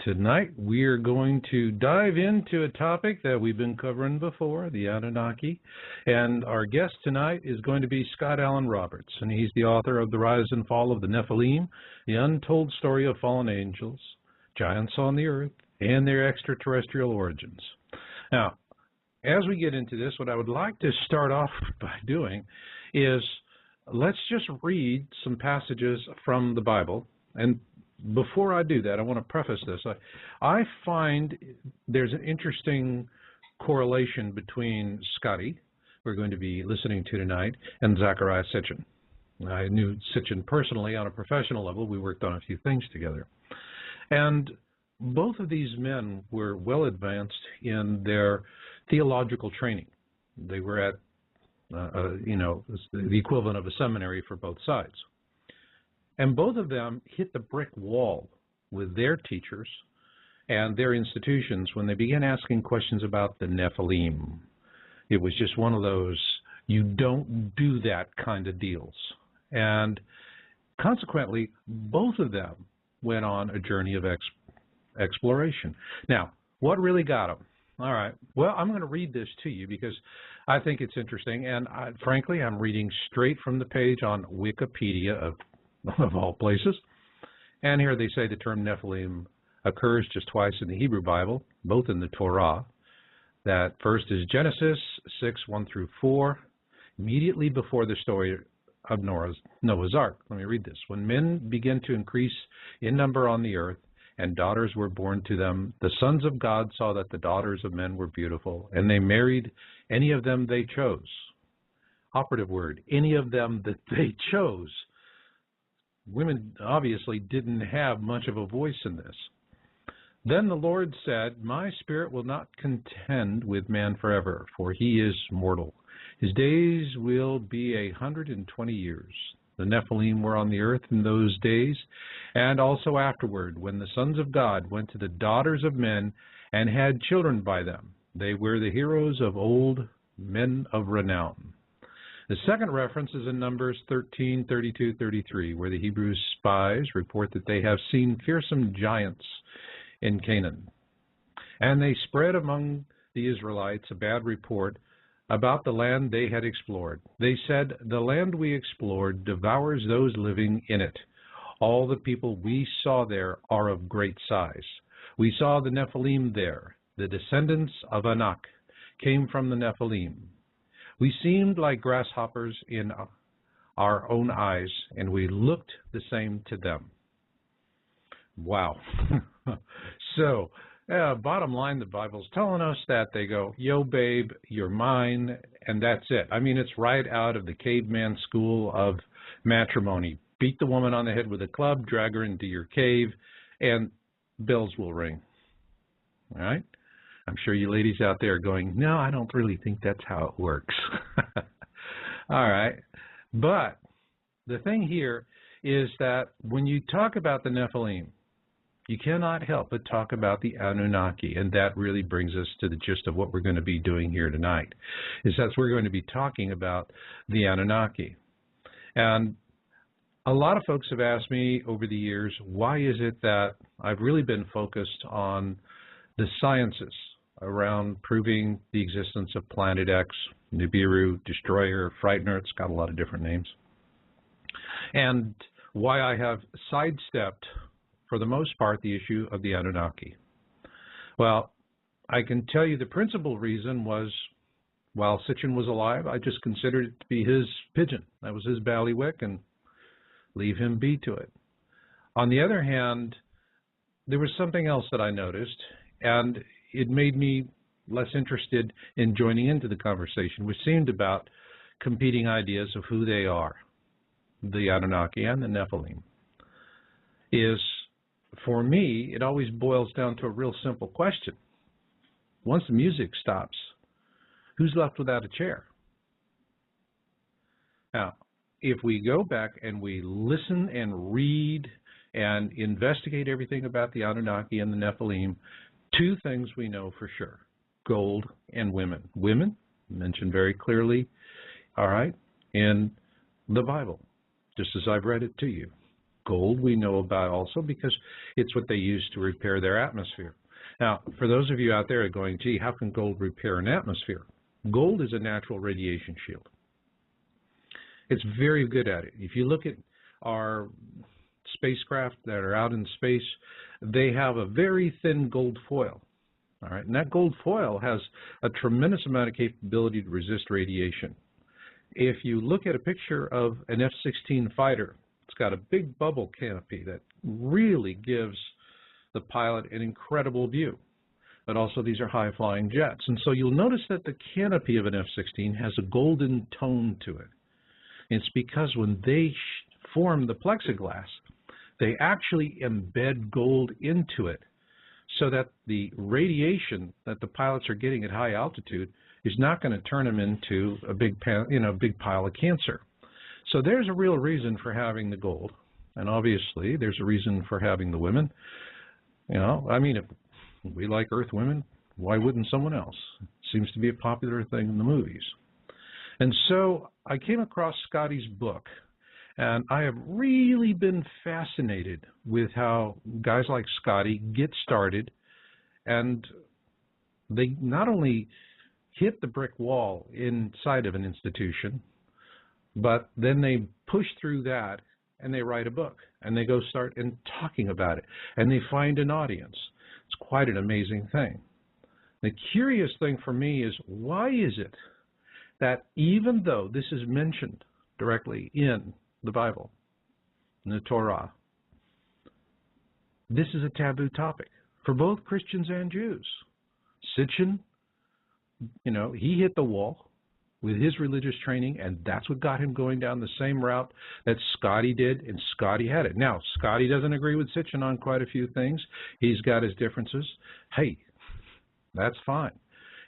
Tonight we're going to dive into a topic that we've been covering before, the Anunnaki. And our guest tonight is going to be Scott Allen Roberts, and he's the author of The Rise and Fall of the Nephilim, The Untold Story of Fallen Angels, Giants on the Earth, and Their Extraterrestrial Origins. Now, as we get into this, what I would like to start off by doing is let's just read some passages from the Bible. And before I do that, I want to preface this. I find there's an interesting correlation between Scotty, we're going to be listening to tonight, and Zecharia Sitchin. I knew Sitchin personally on a professional level. We worked on a few things together. And both of these men were well advanced in their theological training. They were at, the equivalent of a seminary for both sides. And both of them hit the brick wall with their teachers and their institutions when they began asking questions about the Nephilim. It was just one of those, you don't do that kind of deals. And consequently, both of them went on a journey of exploration. Now, what really got them? All right, well, I'm going to read this to you because I think it's interesting. And frankly, I'm reading straight from the page on Wikipedia of all places. And here they say the term Nephilim occurs just twice in the Hebrew Bible, both in the Torah. That first is Genesis 6:1-4, immediately before the story of Noah's Ark. Let me read this. When men began to increase in number on the earth, and daughters were born to them, the sons of God saw that the daughters of men were beautiful, and they married any of them they chose. Operative word, any of them that they chose. Women obviously didn't have much of a voice in this. Then the Lord said, my spirit will not contend with man forever, for he is mortal. His days will be 120 years. The Nephilim were on the earth in those days, and also afterward, when the sons of God went to the daughters of men and had children by them. They were the heroes of old, men of renown. The second reference is in Numbers 13:32-33, where the Hebrew spies report that they have seen fearsome giants in Canaan. And they spread among the Israelites a bad report about the land they had explored. They said, the land we explored devours those living in it. All the people we saw there are of great size. We saw the Nephilim there. The descendants of Anak came from the Nephilim. We seemed like grasshoppers in our own eyes, and we looked the same to them. Wow. So, bottom line, the Bible's telling us that they go, yo, babe, you're mine, and that's it. I mean, it's right out of the caveman school of matrimony. Beat the woman on the head with a club, drag her into your cave, and bells will ring. All right? I'm sure you ladies out there are going, no, I don't really think that's how it works. All right. But the thing here is that when you talk about the Nephilim, you cannot help but talk about the Anunnaki, and that really brings us to the gist of what we're going to be doing here tonight, is that we're going to be talking about the Anunnaki. And a lot of folks have asked me over the years, why is it that I've really been focused on the sciences around proving the existence of Planet X, Nibiru, Destroyer, Frightener, it's got a lot of different names, and why I have sidestepped, for the most part, the issue of the Anunnaki. Well, I can tell you the principal reason was, while Sitchin was alive, I just considered it to be his pigeon. That was his ballywick, and leave him be to it. On the other hand, there was something else that I noticed, and it made me less interested in joining into the conversation, which seemed about competing ideas of who they are, the Anunnaki and the Nephilim. Is, for me, it always boils down to a real simple question. Once the music stops, who's left without a chair? Now, if we go back and we listen and read and investigate everything about the Anunnaki and the Nephilim, two things we know for sure: gold and women. Women, mentioned very clearly, all right, in the Bible, just as I've read it to you. Gold we know about also because it's what they use to repair their atmosphere. Now, for those of you out there going, gee, how can gold repair an atmosphere? Gold is a natural radiation shield. It's very good at it. If you look at our spacecraft that are out in space, they have a very thin gold foil. All right, and that gold foil has a tremendous amount of capability to resist radiation. If you look at a picture of an F-16 fighter, it's got a big bubble canopy that really gives the pilot an incredible view. But also these are high-flying jets. And so you'll notice that the canopy of an F-16 has a golden tone to it. It's because when they form the plexiglass, they actually embed gold into it so that the radiation that the pilots are getting at high altitude is not going to turn them into a big pile of cancer. So there's a real reason for having the gold. And obviously there's a reason for having the women. I mean, if we like Earth women, why wouldn't someone else? It seems to be a popular thing in the movies. And so I came across Scotty's book, and I have really been fascinated with how guys like Scotty get started, and they not only hit the brick wall inside of an institution, but then they push through that and they write a book, and they go start and talking about it, and they find an audience. It's quite an amazing thing. The curious thing for me is, why is it that even though this is mentioned directly in the Bible, in the Torah, this is a taboo topic for both Christians and Jews? Sitchin, he hit the wall with his religious training, and that's what got him going down the same route that Scotty did, and Scotty had it. Now, Scotty doesn't agree with Sitchin on quite a few things. He's got his differences. Hey, that's fine.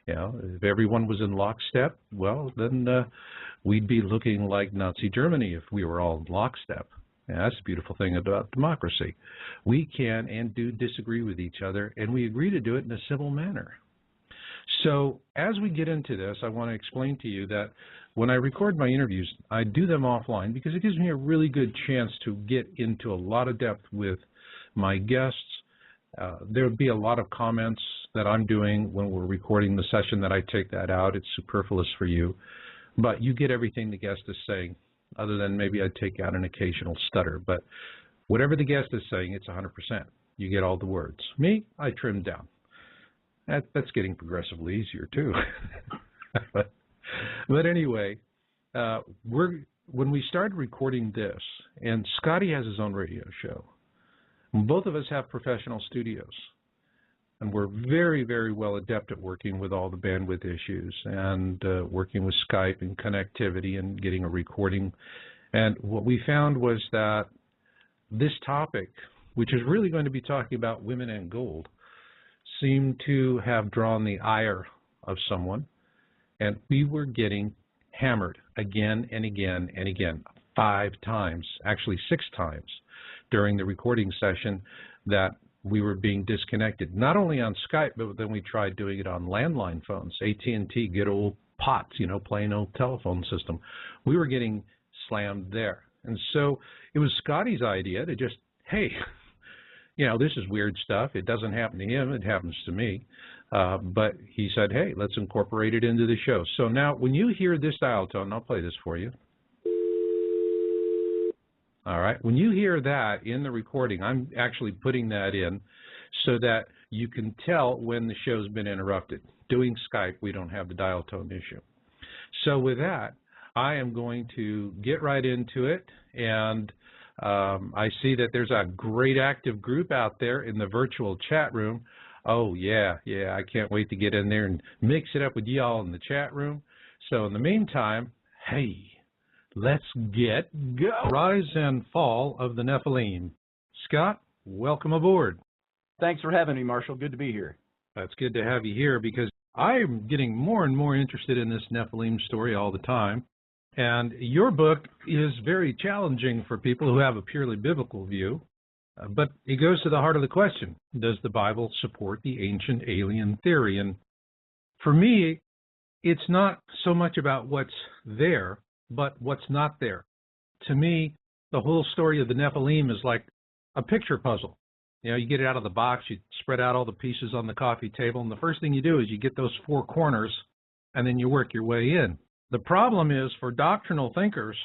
If everyone was in lockstep, well, then we'd be looking like Nazi Germany if we were all in lockstep. And that's the beautiful thing about democracy. We can and do disagree with each other, and we agree to do it in a civil manner. So as we get into this, I want to explain to you that when I record my interviews, I do them offline because it gives me a really good chance to get into a lot of depth with my guests. There would be a lot of comments that I'm doing when we're recording the session that I take that out. It's superfluous for you. But you get everything the guest is saying, other than maybe I take out an occasional stutter. But whatever the guest is saying, it's 100%. You get all the words. Me, I trim down. That's getting progressively easier, too. But anyway, when we started recording this, and Scotty has his own radio show, both of us have professional studios, and we're very, very well adept at working with all the bandwidth issues and working with Skype and connectivity and getting a recording. And what we found was that this topic, which is really going to be talking about women and gold, seemed to have drawn the ire of someone, and we were getting hammered again and again and again, 5 times, actually 6 times during the recording session, that we were being disconnected, not only on Skype, but then we tried doing it on landline phones, AT&T, good old POTS, plain old telephone system. We were getting slammed there. And so it was Scotty's idea to just, hey, this is weird stuff. It doesn't happen to him. It happens to me. But he said, hey, let's incorporate it into the show. So now when you hear this dial tone, I'll play this for you. All right. When you hear that in the recording, I'm actually putting that in so that you can tell when the show's been interrupted. Doing Skype, we don't have the dial tone issue. So with that, I am going to get right into it, and I see that there's a great active group out there in the virtual chat room. Oh, yeah, I can't wait to get in there and mix it up with y'all in the chat room. So in the meantime, hey, let's get go. Rise and fall of the Nephilim. Scott, welcome aboard. Thanks for having me, Marshall. Good to be here. That's good to have you here because I'm getting more and more interested in this Nephilim story all the time. And your book is very challenging for people who have a purely biblical view, but it goes to the heart of the question. Does the Bible support the ancient alien theory? And for me, it's not so much about what's there, but what's not there. To me, The whole story of the Nephilim is like a picture puzzle. You know, you get it out of the box, you spread out all the pieces on the coffee table, and the first thing you do is you get those four corners, and then you work your way in. The problem is for doctrinal thinkers,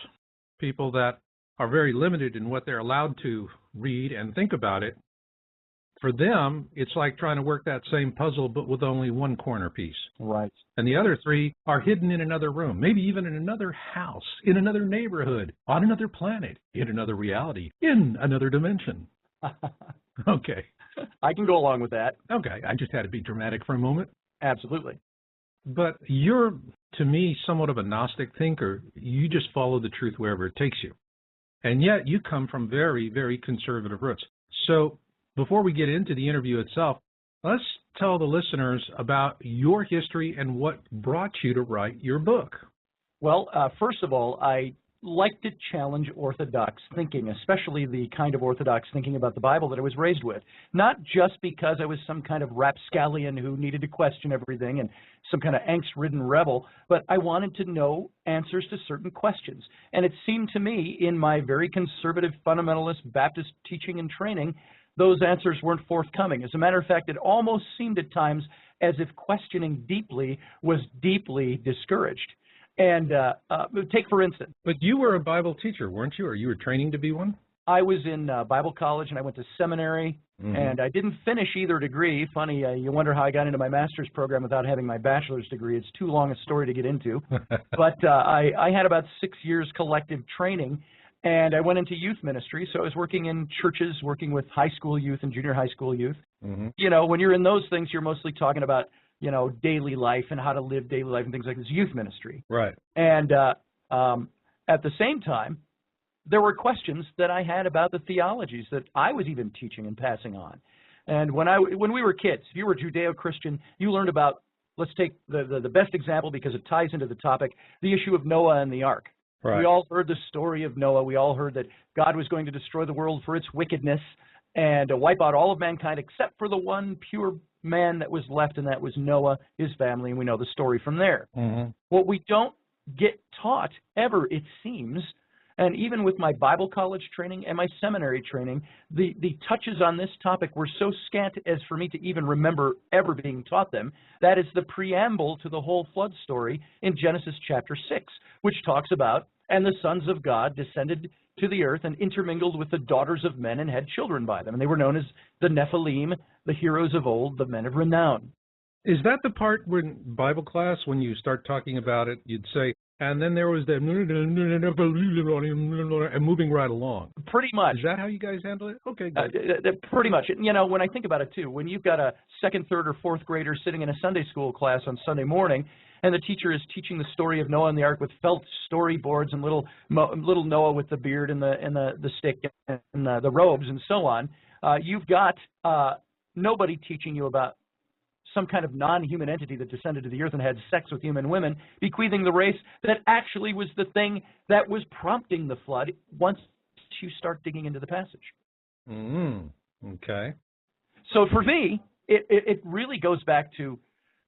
people that are very limited in what they're allowed to read and think about it, for them, it's like trying to work that same puzzle, but with only one corner piece. Right. And the other three are hidden in another room, maybe even in another house, in another neighborhood, on another planet, in another reality, in another dimension. Okay. I can go along with that. Okay. I just had to be dramatic for a moment. Absolutely. But you're, to me, somewhat of a Gnostic thinker. You just follow the truth wherever it takes you. And yet you come from very, very conservative roots. So before we get into the interview itself, let's tell the listeners about your history and what brought you to write your book. Well, first of all, I like to challenge orthodox thinking, especially the kind of orthodox thinking about the Bible that I was raised with. Not just because I was some kind of rapscallion who needed to question everything and some kind of angst-ridden rebel, but I wanted to know answers to certain questions. And it seemed to me, in my very conservative fundamentalist Baptist teaching and training, those answers weren't forthcoming. As a matter of fact, it almost seemed at times as if questioning deeply was deeply discouraged. And take, for instance. But you were a Bible teacher, weren't you? Or you were training to be one? I was in Bible college, and I went to seminary, and I didn't finish either degree. Funny, you wonder how I got into my master's program without having my bachelor's degree. It's too long a story to get into. But I had about 6 years collective training, and I went into youth ministry. So I was working in churches, working with high school youth and junior high school youth. You know, when you're in those things, you're mostly talking about, you know, daily life and how to live daily life and things like this, youth ministry. Right. And at the same time, there were questions that I had about the theologies that I was even teaching and passing on. And when we were kids, if you were Judeo-Christian, you learned about, let's take the best example because it ties into the topic, the issue of Noah and the ark. Right. We all heard the story of Noah. We all heard that God was going to destroy the world for its wickedness and wipe out all of mankind except for the one pure man that was left, and that was Noah, his family, and we know the story from there. What we don't get taught ever, it seems, and even with my Bible college training and my seminary training, the touches on this topic were so scant as for me to even remember ever being taught them. That is the preamble to the whole flood story in Genesis chapter 6, which talks about, and the sons of God descended to the earth and intermingled with the daughters of men and had children by them. And they were known as the Nephilim, the heroes of old, the men of renown. Is that the part when Bible class, when you start talking about it, you'd say, and then there was the and moving right along? Pretty much. Is that how you guys handle it? Okay, good. Pretty much. You know, when I think about it, too, when you've got a second, third, or fourth grader sitting in a Sunday school class on Sunday morning, and the teacher is teaching the story of Noah and the ark with felt storyboards and little Noah with the beard and the stick and the robes and so on, you've got nobody teaching you about some kind of non-human entity that descended to the earth and had sex with human women, bequeathing the race that actually was the thing that was prompting the flood once you start digging into the passage. Okay. So for me, it really goes back to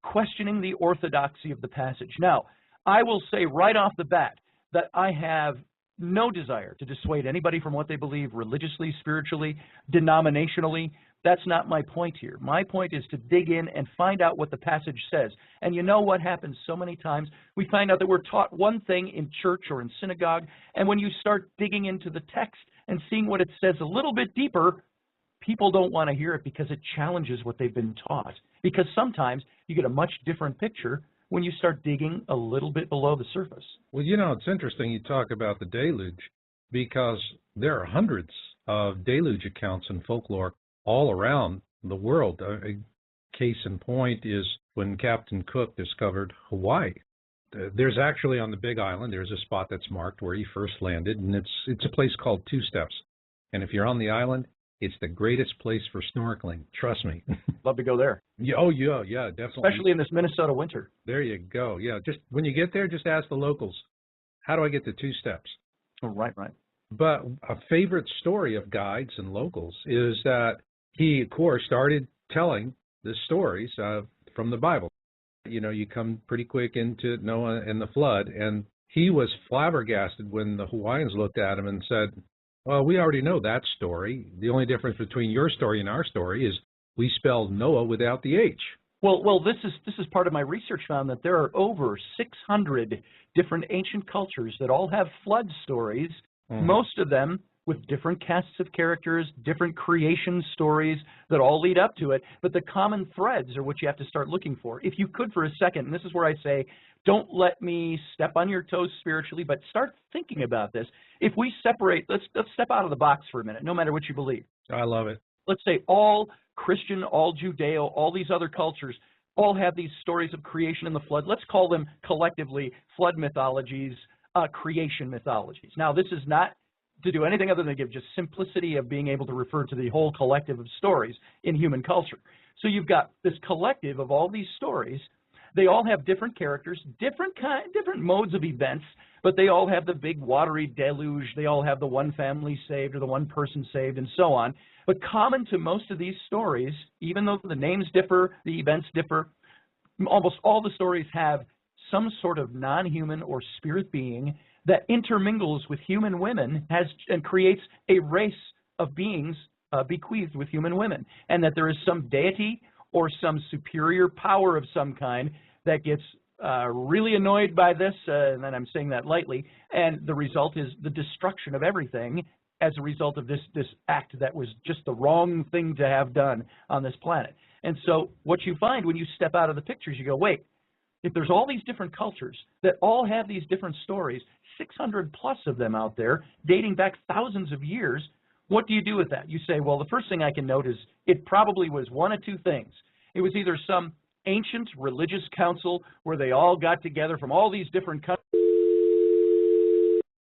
questioning the orthodoxy of the passage. Now, I will say right off the bat that I have no desire to dissuade anybody from what they believe religiously, spiritually, denominationally. That's not my point here. My point is to dig in and find out what the passage says. And you know what happens so many times? We find out that we're taught one thing in church or in synagogue, and when you start digging into the text and seeing what it says a little bit deeper, people don't want to hear it because it challenges what they've been taught. Because sometimes you get a much different picture when you start digging a little bit below the surface. Well, you know, it's interesting you talk about the deluge because there are hundreds of deluge accounts in folklore all around the world. A case in point is when Captain Cook discovered Hawaii. There's actually on the Big Island, there's a spot that's marked where he first landed, and it's a place called Two Steps. And if you're on the island, it's the greatest place for snorkeling. Trust me. Love to go there. Yeah, oh, yeah, definitely. Especially in this Minnesota winter. There you go. Yeah, just when you get there, just ask the locals, how do I get to Two Steps? Oh, right. But a favorite story of guides and locals is that he, of course, started telling the stories from the Bible. You know, you come pretty quick into Noah and the flood, and he was flabbergasted when the Hawaiians looked at him and said, Well, we already know that story. The only difference between your story and our story is we spelled Noah without the H. Well, this is part of my research found that there are over 600 different ancient cultures that all have flood stories, most of them with different casts of characters, different creation stories that all lead up to it, but the common threads are what you have to start looking for. If you could for a second, and this is where I say, don't let me step on your toes spiritually, but start thinking about this. If we separate, let's step out of the box for a minute, no matter what you believe. I love it. Let's say all Christian, all Judeo, all these other cultures all have these stories of creation and the flood. Let's call them collectively flood mythologies, creation mythologies. Now, this is not to do anything other than give just simplicity of being able to refer to the whole collective of stories in human culture. So you've got this collective of all these stories. They all have different characters, different modes of events, but they all have the big watery deluge. They all have the one family saved or the one person saved and so on. But common to most of these stories, even though the names differ, the events differ, almost all the stories have some sort of non-human or spirit being that intermingles with human women and creates a race of beings bequeathed with human women, and that there is some deity or some superior power of some kind that gets really annoyed by this, and then I'm saying that lightly, and the result is the destruction of everything as a result of this act that was just the wrong thing to have done on this planet. And so what you find when you step out of the pictures, you go, wait, if there's all these different cultures that all have these different stories, 600 plus of them out there, dating back thousands of years, what do you do with that? You say, well, the first thing I can note is it probably was one of two things. It was either some ancient religious council where they all got together from all these different countries.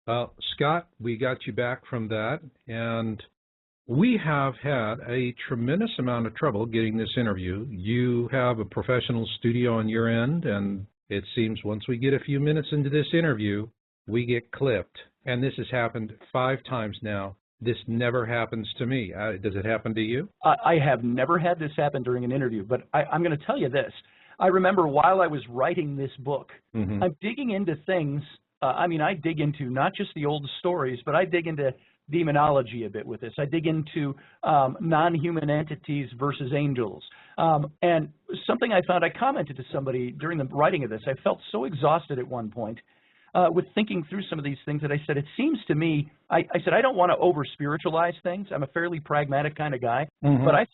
Well, Scott, we got you back from that, and we have had a tremendous amount of trouble getting this interview. You have a professional studio on your end, and it seems once we get a few minutes into this interview, we get clipped. And this has happened 5 times now. This never happens to me. Does it happen to you? I have never had this happen during an interview, but I'm going to tell you this. I remember while I was writing this book, I'm digging into things. I dig into not just the old stories, but I dig into demonology a bit with this. I dig into non-human entities versus angels. And something I found, I commented to somebody during the writing of this, I felt so exhausted at one point with thinking through some of these things that I said, it seems to me, I said, I don't want to over-spiritualize things. I'm a fairly pragmatic kind of guy, but I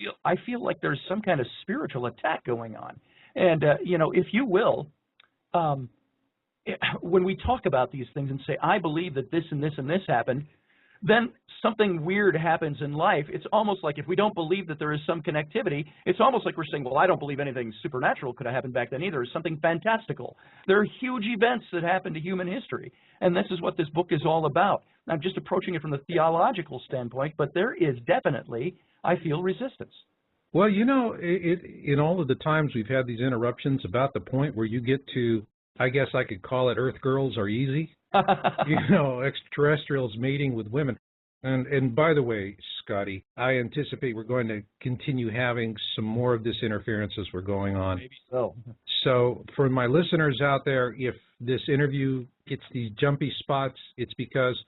feel like there's some kind of spiritual attack going on. And, if you will, when we talk about these things and say, I believe that this and this and this happened, then something weird happens in life. It's almost like if we don't believe that there is some connectivity, it's almost like we're saying, well, I don't believe anything supernatural could have happened back then either. It's something fantastical. There are huge events that happen to human history, and this is what this book is all about. I'm just approaching it from the theological standpoint, but there is definitely, I feel, resistance. Well, in all of the times we've had these interruptions, about the point where you get to, I guess I could call it Earth girls are easy. Extraterrestrials mating with women. And by the way, Scotty, I anticipate we're going to continue having some more of this interference as we're going on. Maybe so. So for my listeners out there, if this interview gets these jumpy spots, it's because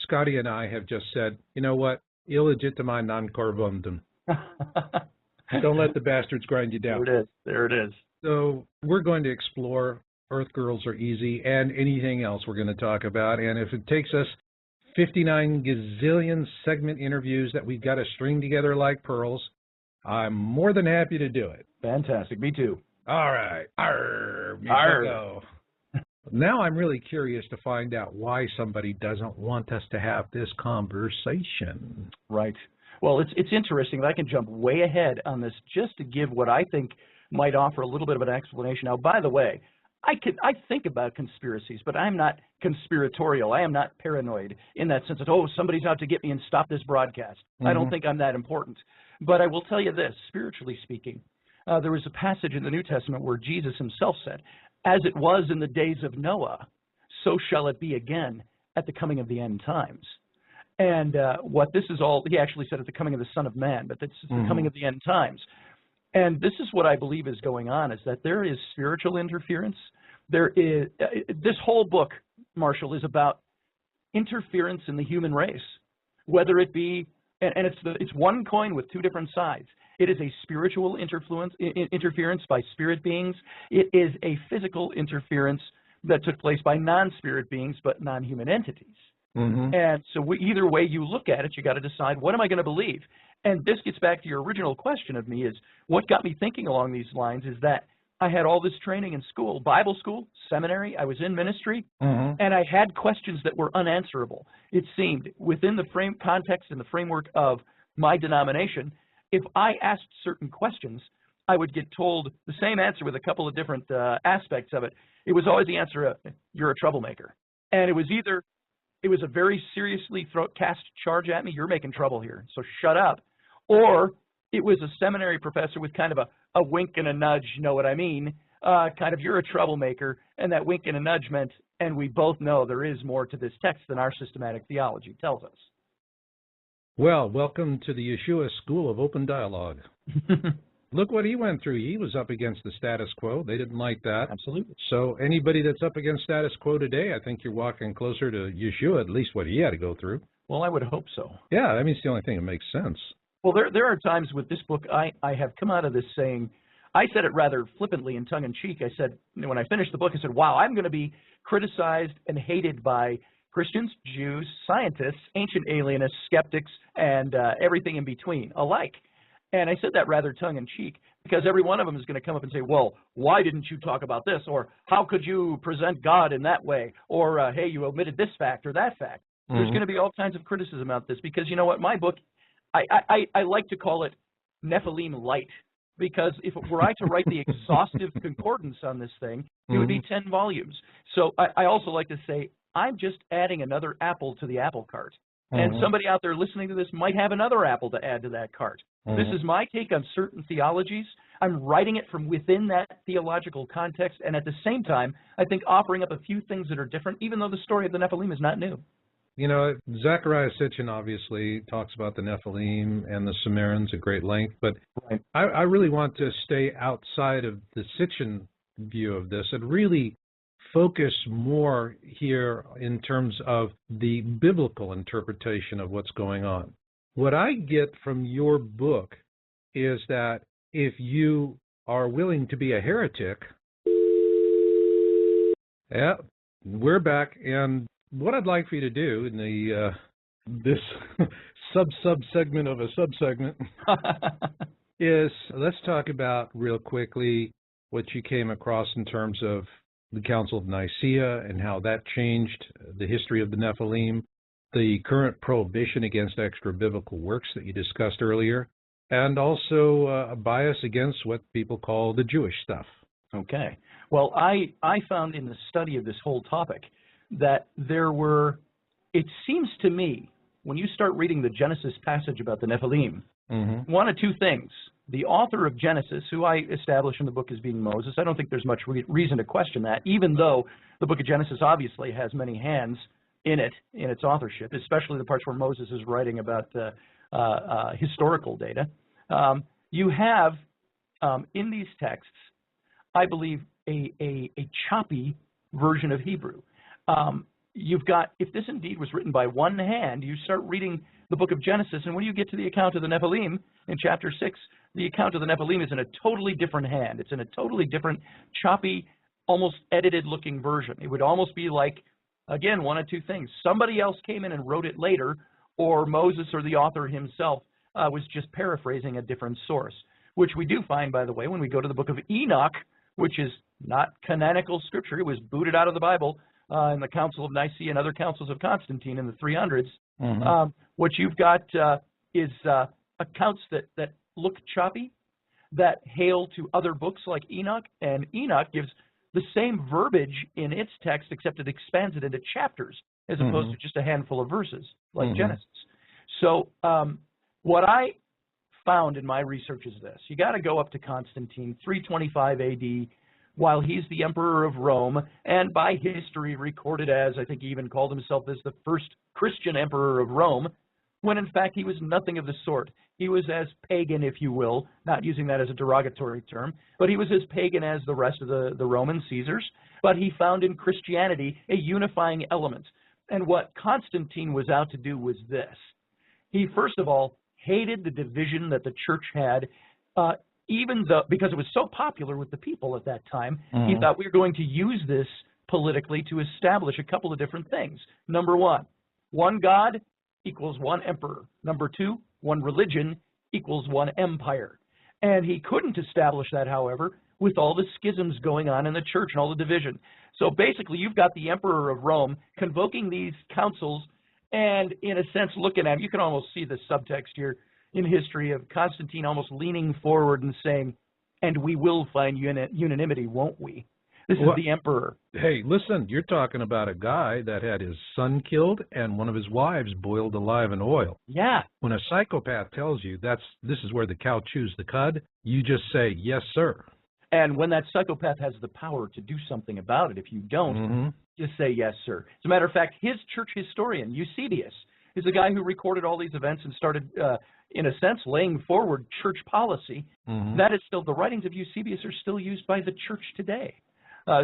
Scotty and I have just said, you know what, illegitimi non corvundum. Don't let the bastards grind you down. There it is. So we're going to explore Earth Girls Are Easy and anything else we're going to talk about. And if it takes us 59 gazillion segment interviews that we've got to string together like pearls, I'm more than happy to do it. Fantastic. Me too. All right. Go. Now I'm really curious to find out why somebody doesn't want us to have this conversation. Right. Well, it's interesting that I can jump way ahead on this just to give what I think might offer a little bit of an explanation. Now, by the way, I think about conspiracies, but I'm not conspiratorial. I am not paranoid in that sense that, oh, somebody's out to get me and stop this broadcast. I don't think I'm that important. But I will tell you this, spiritually speaking, there was a passage in the New Testament where Jesus himself said, as it was in the days of Noah, so shall it be again at the coming of the end times. And what this is all, he actually said at the coming of the Son of Man, but it's the coming of the end times. And this is what I believe is going on, is that there is spiritual interference. There is this whole book, Marshall, is about interference in the human race. whether it be, and it's one coin with two different sides. It is a spiritual interference by spirit beings. It is a physical interference that took place by non-spirit beings but non-human entities. And so either way you look at it, you got to decide, what am I going to believe? And this gets back to your original question of me, is what got me thinking along these lines is that I had all this training in school, Bible school, seminary, I was in ministry, and I had questions that were unanswerable. It seemed within the context and the framework of my denomination, if I asked certain questions, I would get told the same answer with a couple of different aspects of it. It was always the answer, you're a troublemaker. And it was either, it was a very seriously cast charge at me, you're making trouble here, so shut up. Or it was a seminary professor with kind of a wink and a nudge, you know what I mean, kind of, you're a troublemaker, and that wink and a nudge meant, and we both know there is more to this text than our systematic theology tells us. Well, welcome to the Yeshua School of Open Dialogue. Look what he went through. He was up against the status quo. They didn't like that. Absolutely. So anybody that's up against status quo today, I think you're walking closer to Yeshua, at least what he had to go through. Well, I would hope so. Yeah, I mean, it's the only thing that makes sense. Well, there are times with this book, I have come out of this saying, I said it rather flippantly and tongue-in-cheek. I said, when I finished the book, I said, wow, I'm going to be criticized and hated by Christians, Jews, scientists, ancient alienists, skeptics, and everything in between alike. And I said that rather tongue-in-cheek because every one of them is going to come up and say, well, why didn't you talk about this? Or how could you present God in that way? Or, hey, you omitted this fact or that fact. There's going to be all kinds of criticism about this because, you know what, my book, I like to call it Nephilim light, because if were I to write the exhaustive concordance on this thing, it would be 10 volumes. So I also like to say I'm just adding another apple to the apple cart. And somebody out there listening to this might have another apple to add to that cart. This is my take on certain theologies. I'm writing it from within that theological context, and at the same time, I think offering up a few things that are different, even though the story of the Nephilim is not new. You know, Zecharia Sitchin obviously talks about the Nephilim and the Sumerians at great length, but I really want to stay outside of the Sitchin view of this and really focus more here in terms of the biblical interpretation of what's going on. What I get from your book is that if you are willing to be a heretic, yeah, we're back, and what I'd like for you to do in the this sub-segment of a sub-segment is let's talk about real quickly what you came across in terms of the Council of Nicaea and how that changed the history of the Nephilim, the current prohibition against extra-biblical works that you discussed earlier, and also a bias against what people call the Jewish stuff. Okay. Well, I found in the study of this whole topic that there were, it seems to me, when you start reading the Genesis passage about the Nephilim, one of two things. The author of Genesis, who I establish in the book as being Moses, I don't think there's much reason to question that, even though the book of Genesis obviously has many hands in it, in its authorship, especially the parts where Moses is writing about historical data. You have, in these texts, I believe, a choppy version of Hebrew. You've got, if this indeed was written by one hand, you start reading the book of Genesis, and when you get to the account of the Nephilim in chapter 6, the account of the Nephilim is in a totally different hand. It's in a totally different, choppy, almost edited-looking version. It would almost be like, again, one of two things. Somebody else came in and wrote it later, or Moses or the author himself was just paraphrasing a different source, which we do find, by the way, when we go to the book of Enoch, which is not canonical scripture. It was booted out of the Bible in the Council of Nicaea and other councils of Constantine in the 300s. What you've got is accounts that look choppy, that hail to other books like Enoch, and Enoch gives the same verbiage in its text, except it expands it into chapters as opposed to just a handful of verses like Genesis. So what I found in my research is this. You got to go up to Constantine, 325 AD, while he's the emperor of Rome, and by history recorded as, I think he even called himself as the first Christian emperor of Rome, when in fact he was nothing of the sort. He was as pagan, if you will, not using that as a derogatory term, but he was as pagan as the rest of the Roman Caesars, but he found in Christianity a unifying element. And what Constantine was out to do was this. He, first of all, hated the division that the church had, even though, because it was so popular with the people at that time, he thought we were going to use this politically to establish a couple of different things. Number one God equals one emperor. Number two, one religion equals one empire. And he couldn't establish that, however, with all the schisms going on in the church and all the division. So basically, you've got the emperor of Rome convoking these councils and, in a sense, looking at them. You can almost see the subtext here in history of Constantine almost leaning forward and saying, and we will find unanimity, won't we? This is the emperor. Hey, listen, you're talking about a guy that had his son killed and one of his wives boiled alive in oil. Yeah. When a psychopath tells you this is where the cow chews the cud, you just say, yes, sir. And when that psychopath has the power to do something about it, if you don't, just say, yes, sir. As a matter of fact, his church historian, Eusebius, is the guy who recorded all these events and started, in a sense, laying forward church policy. That is still, the writings of Eusebius are still used by the church today.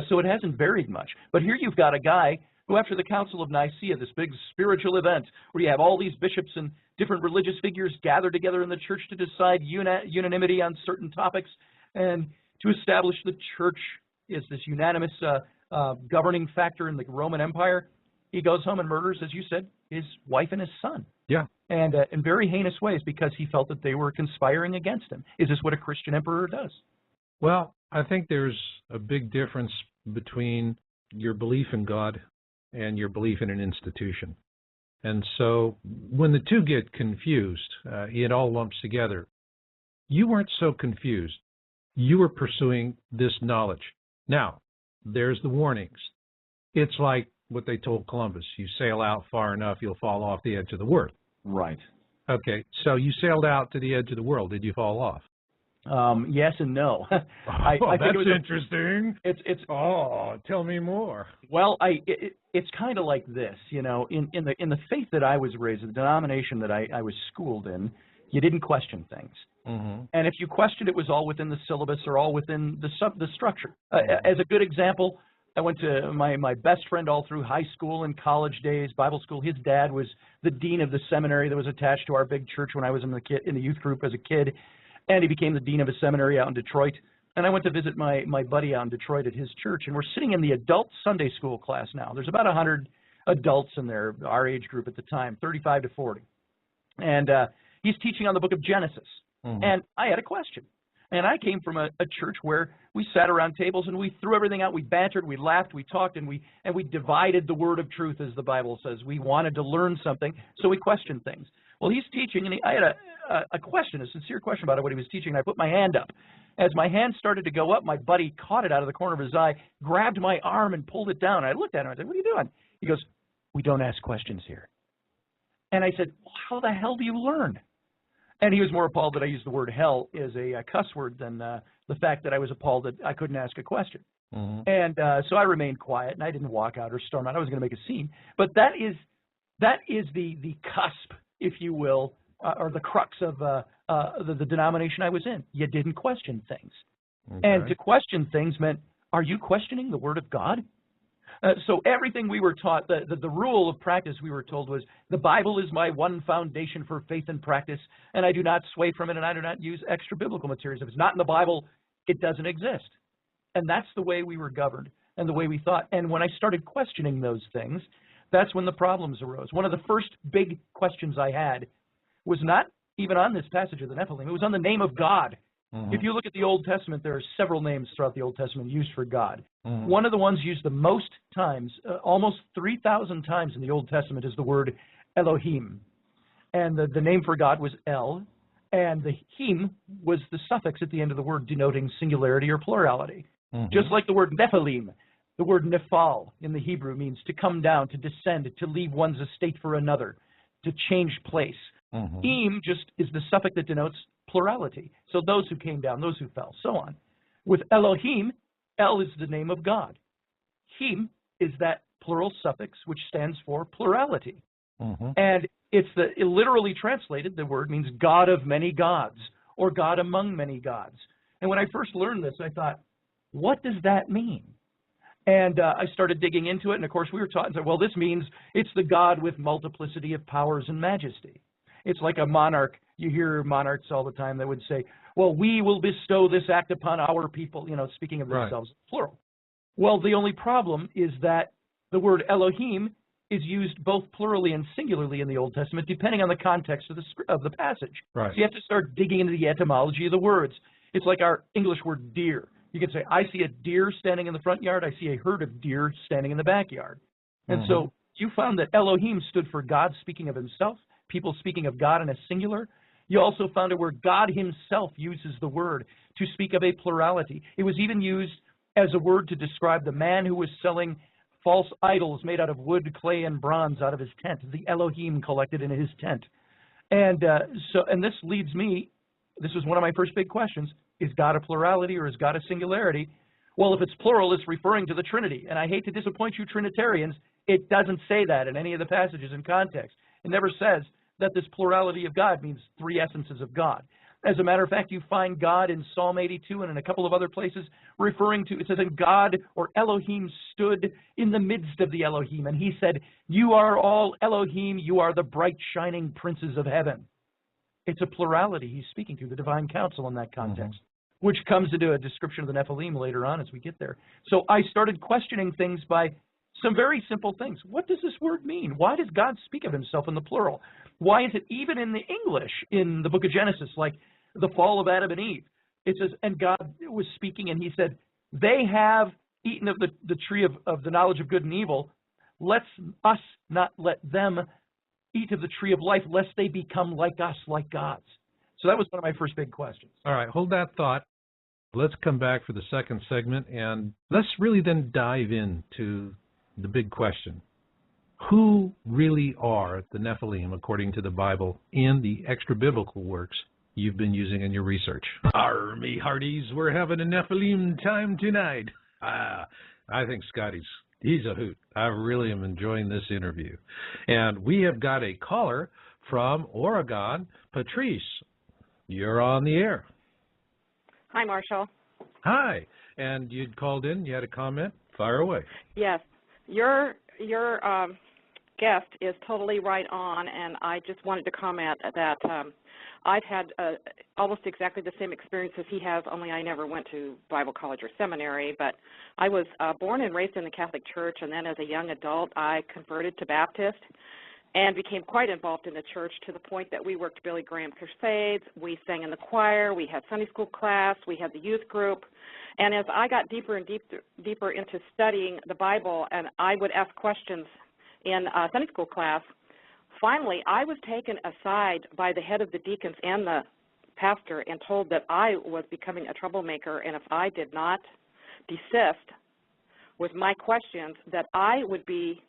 So it hasn't varied much. But here you've got a guy who, after the Council of Nicaea, this big spiritual event where you have all these bishops and different religious figures gathered together in the church to decide unanimity on certain topics and to establish the church is this unanimous governing factor in the Roman Empire, he goes home and murders, as you said, his wife and his son. Yeah. And in very heinous ways because he felt that they were conspiring against him. Is this what a Christian emperor does? Well, I think there's a big difference between your belief in God and your belief in an institution. And so when the two get confused, it all lumps together. You weren't so confused. You were pursuing this knowledge. Now, there's the warnings. It's like what they told Columbus. You sail out far enough, you'll fall off the edge of the world. Right. Okay, so you sailed out to the edge of the world. Did you fall off? Yes and no. I think that's interesting. Tell me more. Well, it's kind of like this, you know, in the faith that I was raised, the denomination that I was schooled in, you didn't question things. And if you questioned, it was all within the syllabus or all within the structure. As a good example, I went to my best friend all through high school and college days, Bible school. His dad was the dean of the seminary that was attached to our big church when I was in the youth group as a kid. And he became the dean of a seminary out in Detroit. And I went to visit my buddy out in Detroit at his church. And we're sitting in the adult Sunday school class now. There's about 100 adults in there, our age group at the time, 35 to 40. And he's teaching on the book of Genesis. And I had a question. And I came from a church where we sat around tables and we threw everything out. We bantered, we laughed, we talked, and we divided the word of truth, as the Bible says. We wanted to learn something, so we questioned things. Well, he's teaching, and I had a question, a sincere question about what he was teaching, and I put my hand up. As my hand started to go up, my buddy caught it out of the corner of his eye, grabbed my arm, and pulled it down. I looked at him. I said, "What are you doing?" He goes, "We don't ask questions here." And I said, well, "How the hell do you learn?" And he was more appalled that I used the word hell as a cuss word than the fact that I was appalled that I couldn't ask a question. And so I remained quiet, and I didn't walk out or storm out. I was going to make a scene. But that is the cusp, if you will, or the crux of the denomination I was in. You didn't question things. And to question things meant, are you questioning the Word of God? So everything we were taught, the rule of practice we were told was, the Bible is my one foundation for faith and practice, and I do not sway from it, and I do not use extra biblical materials. If it's not in the Bible, it doesn't exist. And that's the way we were governed and the way we thought. And when I started questioning those things, that's when the problems arose. One of the first big questions I had was not even on this passage of the Nephilim. It was on the name of God. If you look at the Old Testament, there are several names throughout the Old Testament used for God. One of the ones used the most times, almost 3,000 times in the Old Testament, is the word Elohim. And the name for God was El, and the him was the suffix at the end of the word denoting singularity or plurality. Just like the word Nephilim, the word Nephal in the Hebrew means to come down, to descend, to leave one's estate for another, to change place. Im just is the suffix that denotes plurality. So those who came down, those who fell, so on. With Elohim, El is the name of God. Him is that plural suffix which stands for plurality. And it's literally translated, the word means God of many gods, or God among many gods. And when I first learned this, I thought, what does that mean? And I started digging into it, and of course we were taught and said, well, this means it's the God with multiplicity of powers and majesty. It's like a monarch. You hear monarchs all the time that would say, well, we will bestow this act upon our people, speaking of themselves, plural. Well, the only problem is that the word Elohim is used both plurally and singularly in the Old Testament, depending on the context of the passage. Right. So you have to start digging into the etymology of the words. It's like our English word deer. You can say, I see a deer standing in the front yard. I see a herd of deer standing in the backyard. And so you found that Elohim stood for God speaking of himself, people speaking of God in a singular. You also found it where God himself uses the word to speak of a plurality. It was even used as a word to describe the man who was selling false idols made out of wood, clay, and bronze out of his tent, the Elohim collected in his tent. And this leads me, this was one of my first big questions, is God a plurality or is God a singularity? Well, if it's plural, it's referring to the Trinity. And I hate to disappoint you Trinitarians, it doesn't say that in any of the passages in context. It never says that this plurality of God means three essences of God. As a matter of fact, you find God in Psalm 82 and in a couple of other places referring to, it says, and God or Elohim stood in the midst of the Elohim. And he said, you are all Elohim, you are the bright shining princes of heaven. It's a plurality he's speaking to, the divine council in that context, which comes into a description of the Nephilim later on as we get there. So I started questioning things by some very simple things. What does this word mean? Why does God speak of himself in the plural? Why is it even in the English in the book of Genesis, like the fall of Adam and Eve? It says, and God was speaking and he said, they have eaten of the tree of the knowledge of good and evil. Let's us not let them eat of the tree of life, lest they become like us, like gods. So that was one of my first big questions. All right, hold that thought. Let's come back for the second segment, and let's really then dive into the big question. Who really are the Nephilim according to the Bible and the extra-biblical works you've been using in your research? Army hearties, we're having a Nephilim time tonight. I think he's a hoot. I really am enjoying this interview. And we have got a caller from Oregon. Patrice, you're on the air. Hi, Marshall. Hi. And you'd called in, you had a comment? Fire away. Yes. Your guest is totally right on, and I just wanted to comment that I've had almost exactly the same experience as he has, only I never went to Bible college or seminary, but I was born and raised in the Catholic Church, and then as a young adult I converted to Baptist and became quite involved in the church to the point that we worked Billy Graham crusades, we sang in the choir, we had Sunday school class, we had the youth group, and as I got deeper and deeper into studying the Bible, and I would ask questions in Sunday school class, finally I was taken aside by the head of the deacons and the pastor and told that I was becoming a troublemaker, and if I did not desist with my questions, that I would be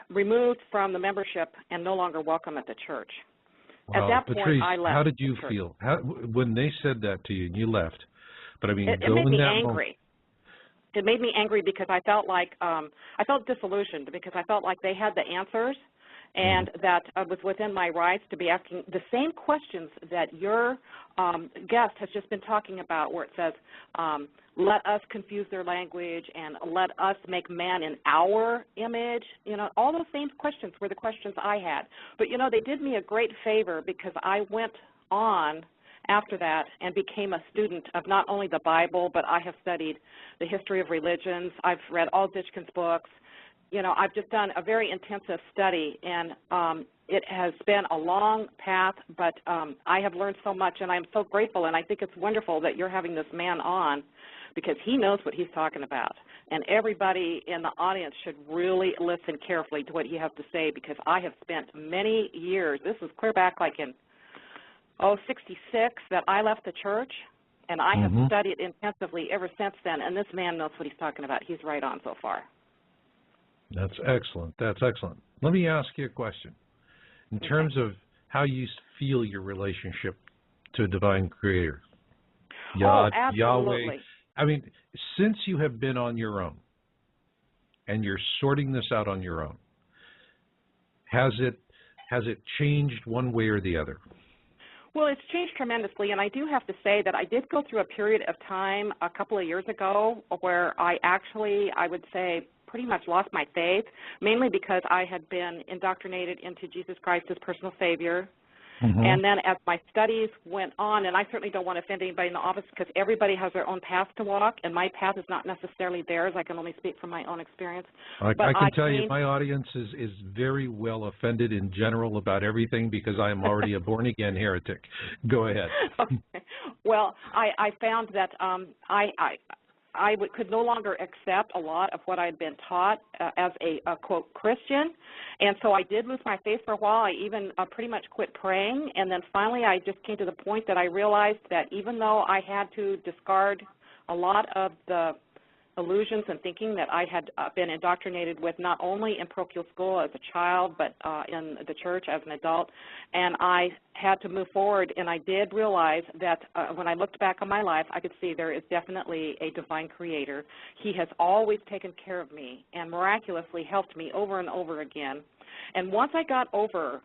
removed from the membership and no longer welcome at the church. Well, at that Patrice, point, I left. how did you feel when they said that to you and you left? But I mean, it made me angry. It made me angry because I felt like I felt disillusioned because I felt like they had the answers, and that I was within my rights to be asking the same questions that your guest has just been talking about, where it says, let us confuse their language and let us make man in our image. You know, all those same questions were the questions I had. But, you know, they did me a great favor because I went on after that and became a student of not only the Bible, but I have studied the history of religions. I've read all Sitchin's books. You know, I've just done a very intensive study, and it has been a long path, but I have learned so much, and I'm so grateful, and I think it's wonderful that you're having this man on because he knows what he's talking about, and everybody in the audience should really listen carefully to what he has to say because I have spent many years, this is clear back like in 1966 that I left the church, and I have studied intensively ever since then, and this man knows what he's talking about. He's right on so far. That's excellent. That's excellent. Let me ask you a question. In terms of how you feel your relationship to a divine creator, absolutely. Yahweh, I mean, since you have been on your own and you're sorting this out on your own, has it changed one way or the other? Well, it's changed tremendously, and I do have to say that I did go through a period of time a couple of years ago where I would say, pretty much lost my faith, mainly because I had been indoctrinated into Jesus Christ as personal Savior, And then as my studies went on, and I certainly don't want to offend anybody in the office because everybody has their own path to walk, and my path is not necessarily theirs. I can only speak from my own experience. I can tell you my audience is very well offended in general about everything because I am already a born-again heretic. Go ahead. Okay. Well, I found that I could no longer accept a lot of what I'd been taught as a quote, Christian, and so I did lose my faith for a while. I even pretty much quit praying, and then finally I just came to the point that I realized that even though I had to discard a lot of the illusions and thinking that I had been indoctrinated with, not only in parochial school as a child, but in the church as an adult, and I had to move forward, and I did realize that when I looked back on my life, I could see there is definitely a divine creator. He has always taken care of me and miraculously helped me over and over again. And once I got over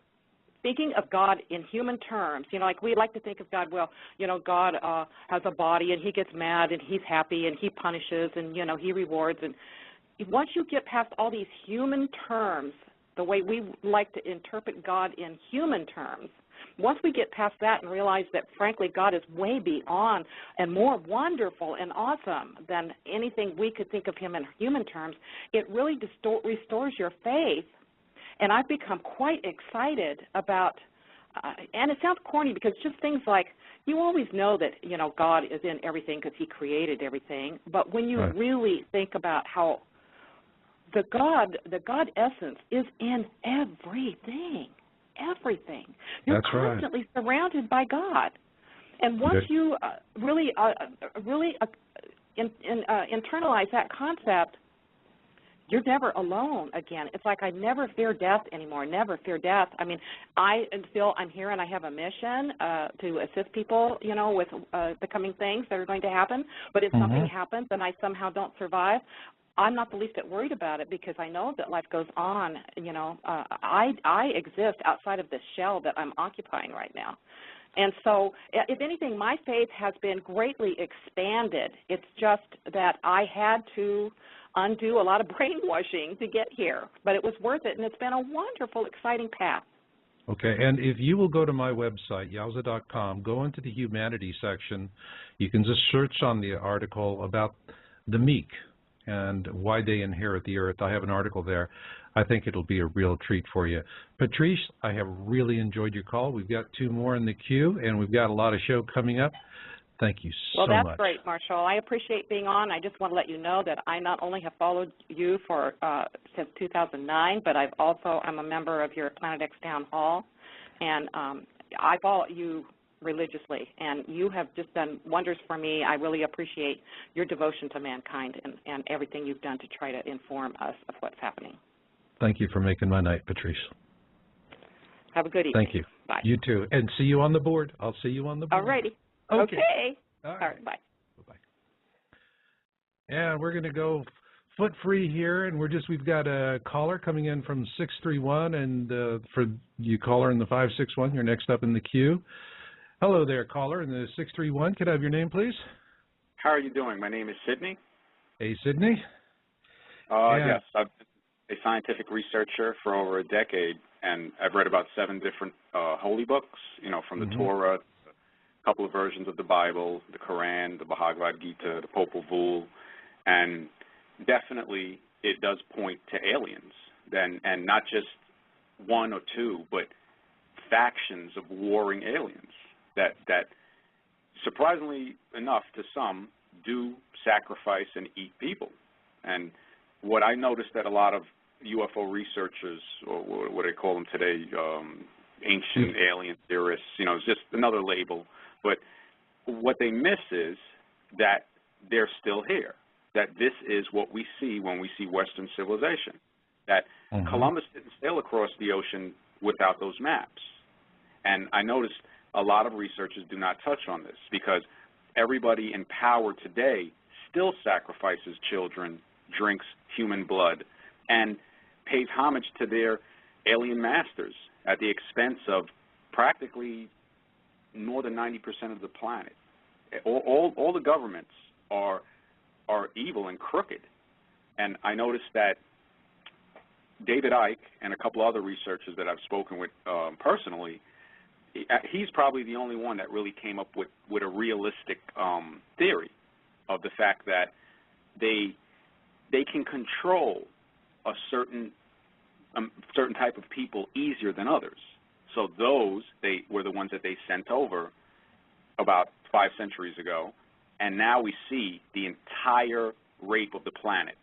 thinking of God in human terms, you know, like we like to think of God, well, you know, God has a body and he gets mad and he's happy and he punishes and, you know, he rewards. And once you get past all these human terms, the way we like to interpret God in human terms, once we get past that and realize that, frankly, God is way beyond and more wonderful and awesome than anything we could think of him in human terms, it really restores your faith. And I've become quite excited about, and it sounds corny because just things like, you always know that, you know, God is in everything because he created everything. But when you really think about how the God essence is in everything, you're constantly surrounded by God. And once you really internalize that concept, you're never alone again. It's like I never fear death anymore, never fear death. I mean, I'm here and I have a mission to assist people, you know, with the coming things that are going to happen. But if something happens and I somehow don't survive, I'm not the least bit worried about it because I know that life goes on. You know, I exist outside of this shell that I'm occupying right now. And so, if anything, my faith has been greatly expanded. It's just that I had to undo a lot of brainwashing to get here, but it was worth it, and it's been a wonderful, exciting path. Okay, and if you will go to my website, yowza.com, go into the humanities section, you can just search on the article about the meek and why they inherit the earth. I have an article there. I think it'll be a real treat for you. Patrice, I have really enjoyed your call. We've got 2 more in the queue, and we've got a lot of show coming up. Thank you so much. Well, that's great, Marshall. I appreciate being on. I just want to let you know that I not only have followed you for since 2009, but I'm a member of your Planet X Town Hall, and I follow you religiously, and you have just done wonders for me. I really appreciate your devotion to mankind and everything you've done to try to inform us of what's happening. Thank you for making my night, Patrice. Have a good evening. Thank you. Bye. You too. And see you on the board. I'll see you on the board. All righty. Okay. All right. Bye. Bye-bye. And we're going to go foot free here, and we've got a caller coming in from 631, and for you caller in the 561, you're next up in the queue. Hello there, caller in the 631. Could I have your name, please? How are you doing? My name is Sydney. Hey, Sydney. Yes, I've been a scientific researcher for over a decade, and I've read about 7 different holy books, you know, from the Torah, a couple of versions of the Bible, the Quran, the Bhagavad Gita, the Popol Vuh, and definitely it does point to aliens, and not just 1 or 2, but factions of warring aliens that surprisingly enough to some do sacrifice and eat people. And what I noticed that a lot of UFO researchers, or what they call them today, ancient alien theorists, you know, it's just another label, but what they miss is that they're still here, that this is what we see when we see Western civilization, that Columbus didn't sail across the ocean without those maps. And I noticed a lot of researchers do not touch on this because everybody in power today still sacrifices children, drinks human blood, and pays homage to their alien masters at the expense of practically more than 90% of the planet. All the governments are evil and crooked. And I noticed that David Icke and a couple other researchers that I've spoken with personally, he's probably the only one that really came up with a realistic theory of the fact that they can control a certain type of people easier than others. So those, they were the ones that they sent over about 5 centuries ago, and now we see the entire rape of the planet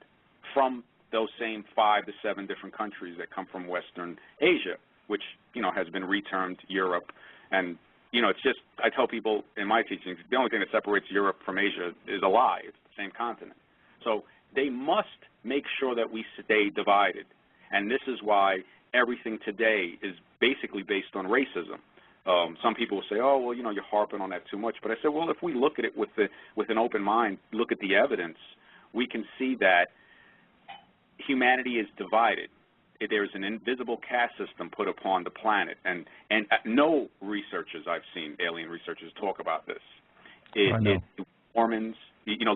from those same 5 to 7 different countries that come from Western Asia, which, you know, has been retermed Europe. And, you know, it's just, I tell people in my teachings, the only thing that separates Europe from Asia is a lie. It's the same continent. So they must make sure that we stay divided. And this is why everything today is basically based on racism. Some people will say, oh, well, you know, you're harping on that too much. But I said, well, if we look at it with an open mind, look at the evidence, we can see that humanity is divided. There's an invisible caste system put upon the planet. And no researchers I've seen, alien researchers, talk about this. Mormons, you know,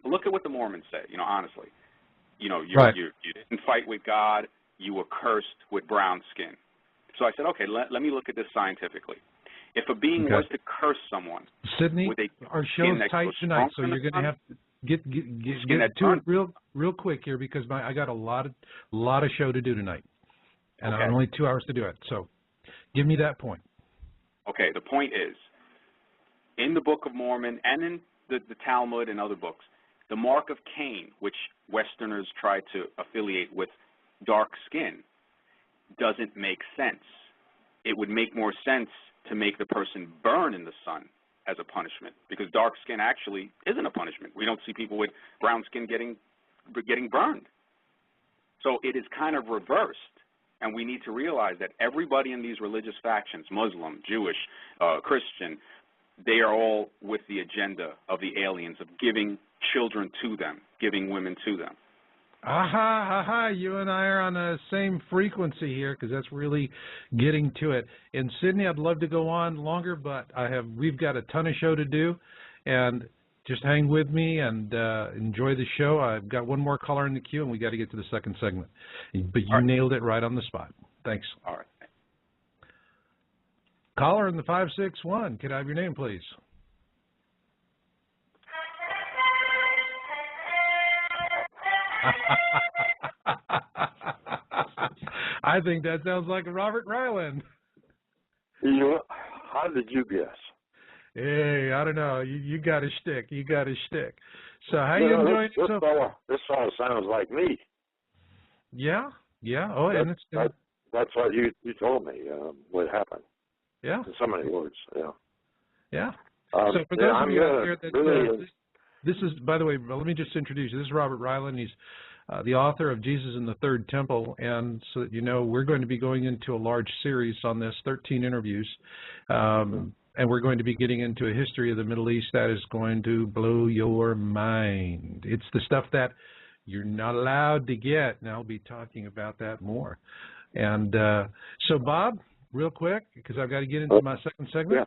look at what the Mormons say, you know, honestly. You know, you didn't fight with God, you were cursed with brown skin. So I said, okay, let me look at this scientifically. If a being was to curse someone, Sydney, our show's tight tonight, so you're going to have to get to it real quick here, because I got a lot of show to do tonight, and I have only 2 hours to do it. So give me that point. Okay, the point is, in the Book of Mormon and in the Talmud and other books, the mark of Cain, which Westerners try to affiliate with dark skin, doesn't make sense. It would make more sense to make the person burn in the sun as a punishment, because dark skin actually isn't a punishment. We don't see people with brown skin getting burned. So it is kind of reversed, and we need to realize that everybody in these religious factions, Muslim, Jewish, Christian, they are all with the agenda of the aliens of giving children to them, giving women to them. Aha, you and I are on the same frequency here, because that's really getting to it. And Sydney, I'd love to go on longer, but we've got a ton of show to do, and just hang with me and enjoy the show. I've got one more caller in the queue, and we got to get to the second segment. But you nailed it right on the spot. Thanks. All right. Caller in the 561, could I have your name, please? I think that sounds like Robert Ryland. How did you guess? Hey, I don't know. You got a shtick. You got a shtick. So how you enjoying yourself? This all sounds like me. Yeah. Oh, and that's what you told me would happen. Yeah. In so many words. Yeah. Yeah. So for those of you out there that this is, by the way, let me just introduce you. This is Robert Ryland. He's the author of Jesus in the Third Temple, and so that you know, we're going to be going into a large series on this, 13 interviews, and we're going to be getting into a history of the Middle East that is going to blow your mind. It's the stuff that you're not allowed to get, and I'll be talking about that more. And so, Bob, real quick, because I've got to get into my second segment. Yeah.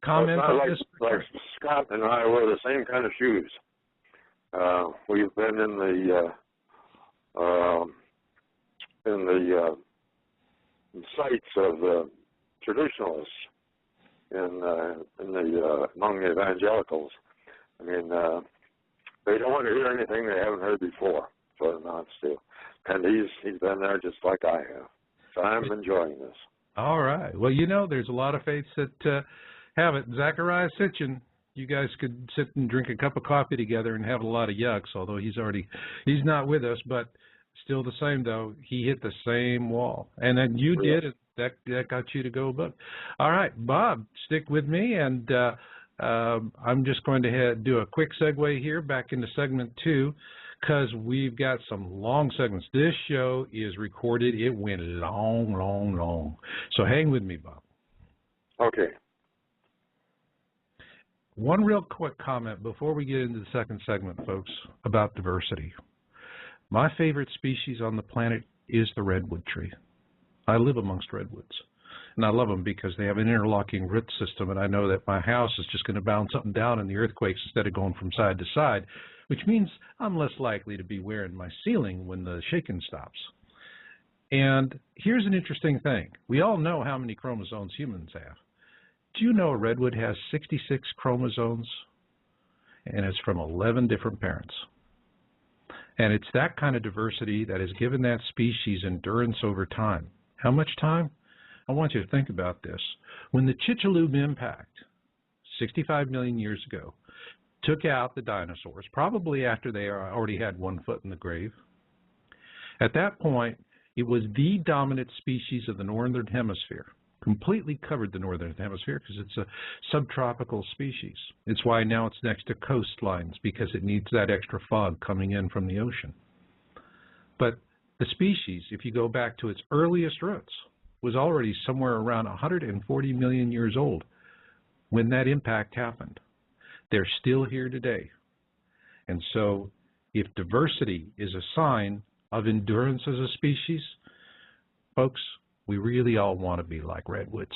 Comment on this. Like Scott and I wear the same kind of shoes. We've been in the sights of the traditionalists among the evangelicals. I mean, they don't want to hear anything they haven't heard before for the non-steal. And he's been there just like I have. So I'm enjoying this. All right. Well, you know, there's a lot of faiths that have it. Zecharia Sitchin, you guys could sit and drink a cup of coffee together and have a lot of yucks, although he's not with us, but still the same, though. He hit the same wall. And then you did, and that got you to go above. All right, Bob, stick with me, and I'm just going to do a quick segue here back into segment 2, because we've got some long segments. This show is recorded. It went long. So hang with me, Bob. Okay. One real quick comment before we get into the second segment, folks, about diversity. My favorite species on the planet is the redwood tree. I live amongst redwoods, and I love them because they have an interlocking root system, and I know that my house is just going to bounce up and down in the earthquakes instead of going from side to side, which means I'm less likely to be wearing my ceiling when the shaking stops. And here's an interesting thing. We all know how many chromosomes humans have. Do you know a redwood has 66 chromosomes, and it's from 11 different parents? And it's that kind of diversity that has given that species endurance over time. How much time? I want you to think about this. When the Chicxulub impact, 65 million years ago, took out the dinosaurs, probably after they already had one foot in the grave, at that point, it was the dominant species of the northern hemisphere. Completely covered the northern hemisphere because it's a subtropical species. It's why now it's next to coastlines, because it needs that extra fog coming in from the ocean. But the species, if you go back to its earliest roots, was already somewhere around 140 million years old when that impact happened. They're still here today. And so if diversity is a sign of endurance as a species, folks, we really all want to be like redwoods.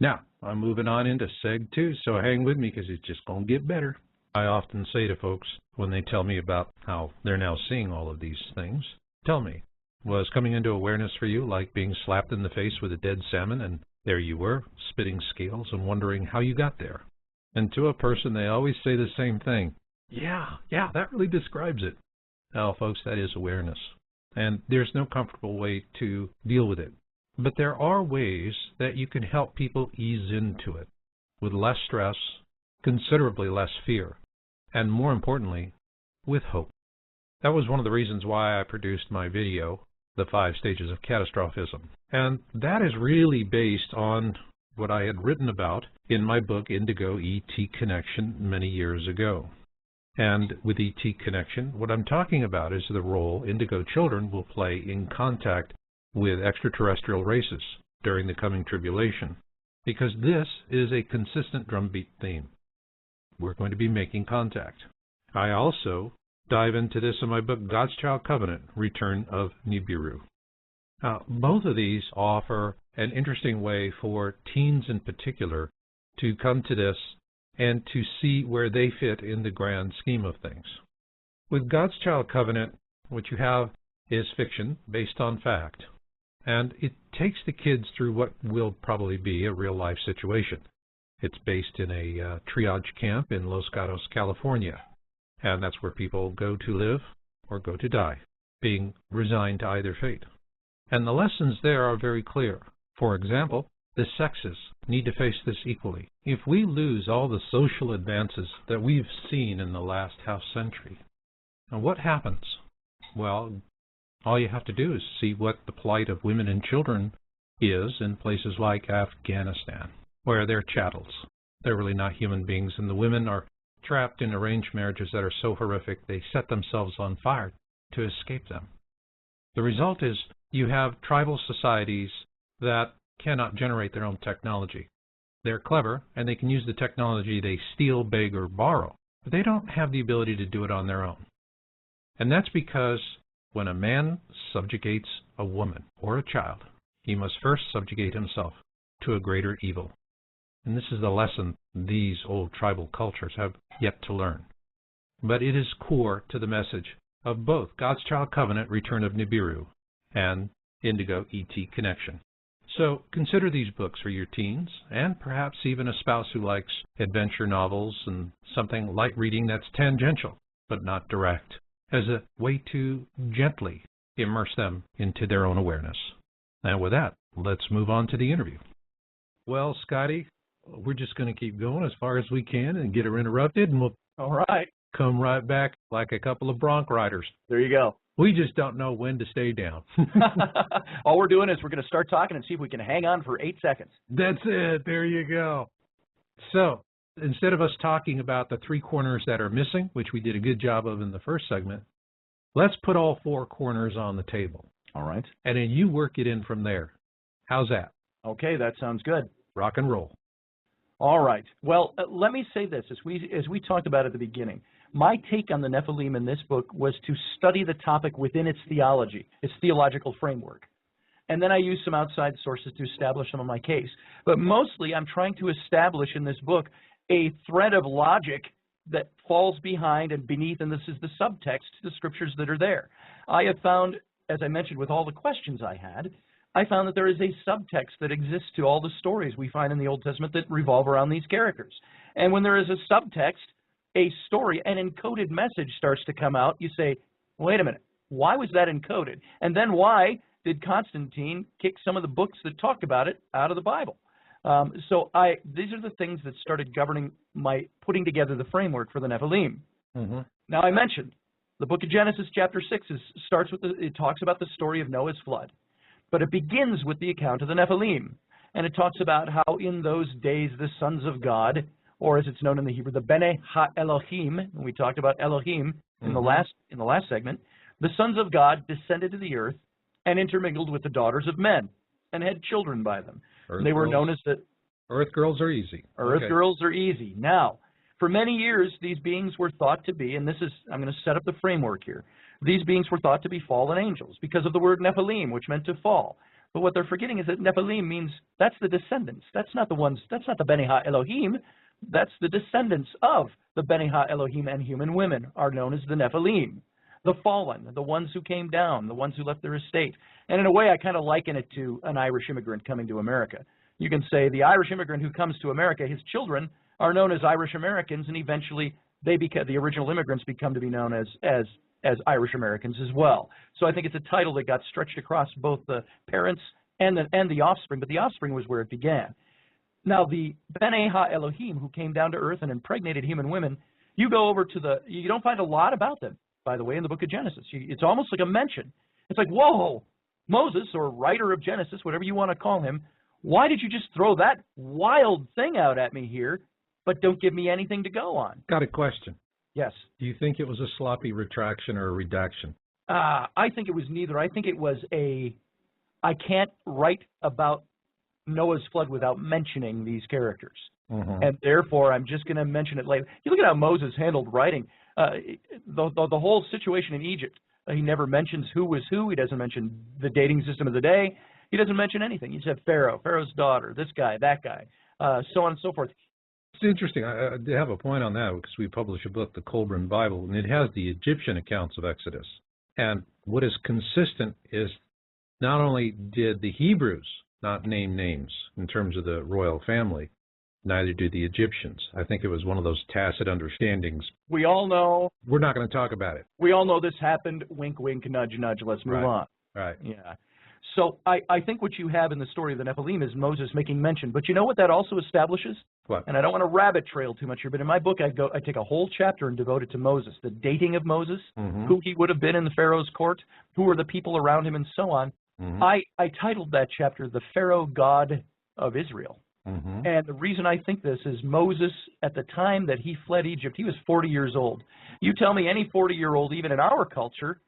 Now, I'm moving on into Seg 2, so hang with me because it's just going to get better. I often say to folks when they tell me about how they're now seeing all of these things, tell me, was coming into awareness for you like being slapped in the face with a dead salmon and there you were, spitting scales and wondering how you got there? And to a person, they always say the same thing. Yeah, that really describes it. Now, folks, that is awareness. And there's no comfortable way to deal with it. But there are ways that you can help people ease into it with less stress, considerably less fear, and more importantly, with hope. That was one of the reasons why I produced my video, The 5 Stages of Catastrophism. And that is really based on what I had written about in my book, Indigo ET Connection, many years ago. And with ET Connection, what I'm talking about is the role indigo children will play in contact with extraterrestrial races during the coming tribulation, because this is a consistent drumbeat theme. We're going to be making contact. I also dive into this in my book, God's Child Covenant, Return of Nibiru. Now, both of these offer an interesting way for teens in particular to come to this and to see where they fit in the grand scheme of things. With God's Child Covenant, what you have is fiction based on fact. And it takes the kids through what will probably be a real-life situation. It's based in a triage camp in Los Gatos, California. And that's where people go to live or go to die, being resigned to either fate. And the lessons there are very clear. For example, the sexes need to face this equally. If we lose all the social advances that we've seen in the last half-century, and what happens? Well, all you have to do is see what the plight of women and children is in places like Afghanistan, where they're chattels. They're really not human beings, and the women are trapped in arranged marriages that are so horrific they set themselves on fire to escape them. The result is you have tribal societies that cannot generate their own technology. They're clever, and they can use the technology they steal, beg, or borrow, but they don't have the ability to do it on their own. And that's because when a man subjugates a woman or a child, he must first subjugate himself to a greater evil. And this is the lesson these old tribal cultures have yet to learn. But it is core to the message of both God's Child Covenant, Return of Nibiru, and Indigo ET Connection. So consider these books for your teens, and perhaps even a spouse who likes adventure novels and something light reading that's tangential, but not direct, as a way to gently immerse them into their own awareness. And with that, let's move on to the interview. Well, Scotty, we're just going to keep going as far as we can and get her interrupted, and we'll come right back like a couple of bronc riders. There you go. We just don't know when to stay down. All we're doing is we're going to start talking and see if we can hang on for 8 seconds. That's it. There you go. So instead of us talking about the 3 corners that are missing, which we did a good job of in the first segment, let's put all 4 corners on the table. All right. And then you work it in from there. How's that? Okay, that sounds good. Rock and roll. All right. Well, let me say this. As we talked about at the beginning, my take on the Nephilim in this book was to study the topic within its theology, its theological framework. And then I used some outside sources to establish some of my case. But mostly I'm trying to establish in this book a thread of logic that falls behind and beneath, and this is the subtext to the scriptures that are there. I have found, as I mentioned with all the questions I had, I found that there is a subtext that exists to all the stories we find in the Old Testament that revolve around these characters. And when there is a subtext, a story, an encoded message starts to come out, you say, wait a minute, why was that encoded? And then why did Constantine kick some of the books that talked about it out of the Bible? These are the things that started governing my putting together the framework for the Nephilim. Now, I mentioned the book of Genesis, chapter 6, it talks about the story of Noah's flood. But it begins with the account of the Nephilim. And it talks about how in those days the sons of God, or as it's known in the Hebrew, the Bene Ha-Elohim, and we talked about Elohim in the last segment, the sons of God descended to the earth and intermingled with the daughters of men and had children by them. They were known as the Earth girls are easy. Earth girls are easy. Now, for many years, these beings were thought to be, and I'm going to set up the framework here. These beings were thought to be fallen angels because of the word Nephilim, which meant to fall. But what they're forgetting is that Nephilim means that's the descendants. That's not the Bene Ha-Elohim. That's the descendants of the Bene Ha-Elohim, and human women are known as the Nephilim. The fallen, the ones who came down, the ones who left their estate. And in a way, I kind of liken it to an Irish immigrant coming to America. You can say the Irish immigrant who comes to America, his children are known as Irish Americans, and eventually the original immigrants become to be known as Irish Americans as well. So I think it's a title that got stretched across both the parents and the offspring, but the offspring was where it began. Now, the Bene Ha-Elohim, who came down to earth and impregnated human women, you go over to you don't find a lot about them, by the way, in the book of Genesis. It's almost like a mention. It's like, whoa, Moses, or writer of Genesis, whatever you want to call him, why did you just throw that wild thing out at me here, but don't give me anything to go on? Got a question. Yes. Do you think it was a sloppy retraction or a redaction? I think it was neither. I think it was I can't write about Noah's flood without mentioning these characters. And therefore, I'm just going to mention it later. You look at how Moses handled writing. The whole situation in Egypt, he never mentions who was who. He doesn't mention the dating system of the day. He doesn't mention anything. He said Pharaoh, Pharaoh's daughter, this guy, that guy, so on and so forth. It's interesting. I have a point on that because we publish a book, the Colburn Bible, and it has the Egyptian accounts of Exodus. And what is consistent is not only did the Hebrews not name names in terms of the royal family, neither do the Egyptians. I think it was one of those tacit understandings. We all know. We're not going to talk about it. We all know this happened. Wink, wink, nudge, nudge. Let's move on. Right. Yeah. So I think what you have in the story of the Nephilim is Moses making mention. But you know what that also establishes? What? And I don't want to rabbit trail too much here, but in my book I take a whole chapter and devote it to Moses, the dating of Moses, who he would have been in the Pharaoh's court, who were the people around him, and so on. I titled that chapter, The Pharaoh God of Israel. And the reason I think this is Moses, at the time that he fled Egypt, he was 40 years old. You tell me any 40-year-old, even in our culture,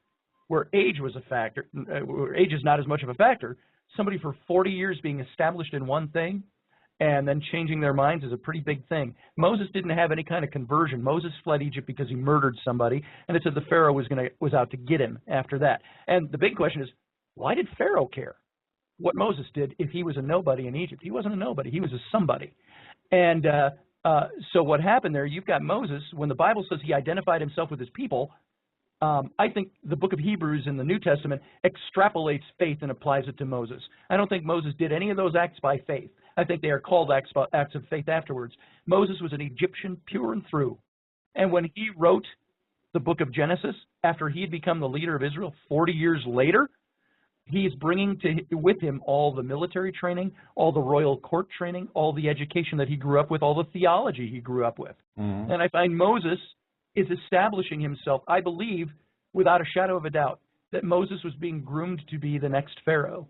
where age was a factor, where age is not as much of a factor, somebody for 40 years being established in one thing and then changing their minds is a pretty big thing. Moses didn't have any kind of conversion. Moses fled Egypt because he murdered somebody, and it said the Pharaoh was out to get him after that. And the big question is, why did Pharaoh care what Moses did if he was a nobody in Egypt? He wasn't a nobody. He was a somebody. And so what happened there, you've got Moses, when the Bible says he identified himself with his people, I think the book of Hebrews in the New Testament extrapolates faith and applies it to Moses. I don't think Moses did any of those acts by faith. I think they are called acts of faith afterwards. Moses was an Egyptian pure and through. And when he wrote the book of Genesis, after he had become the leader of Israel 40 years later, he's bringing with him all the military training, all the royal court training, all the education that he grew up with, all the theology he grew up with. And I find Moses is establishing himself, I believe, without a shadow of a doubt, that Moses was being groomed to be the next Pharaoh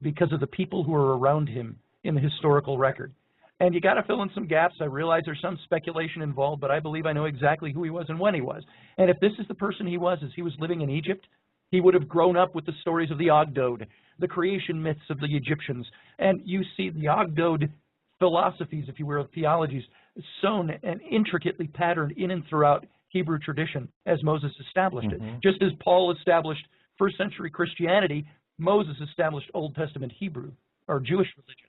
because of the people who are around him in the historical record. And you got to fill in some gaps. I realize there's some speculation involved, but I believe I know exactly who he was and when he was. And if this is the person he was as he was living in Egypt, he would have grown up with the stories of the Ogdode, the creation myths of the Egyptians. And you see the Ogdode philosophies, if you will, theologies, sewn and intricately patterned in and throughout Hebrew tradition as Moses established it. Just as Paul established first century Christianity, Moses established Old Testament Hebrew or Jewish religion.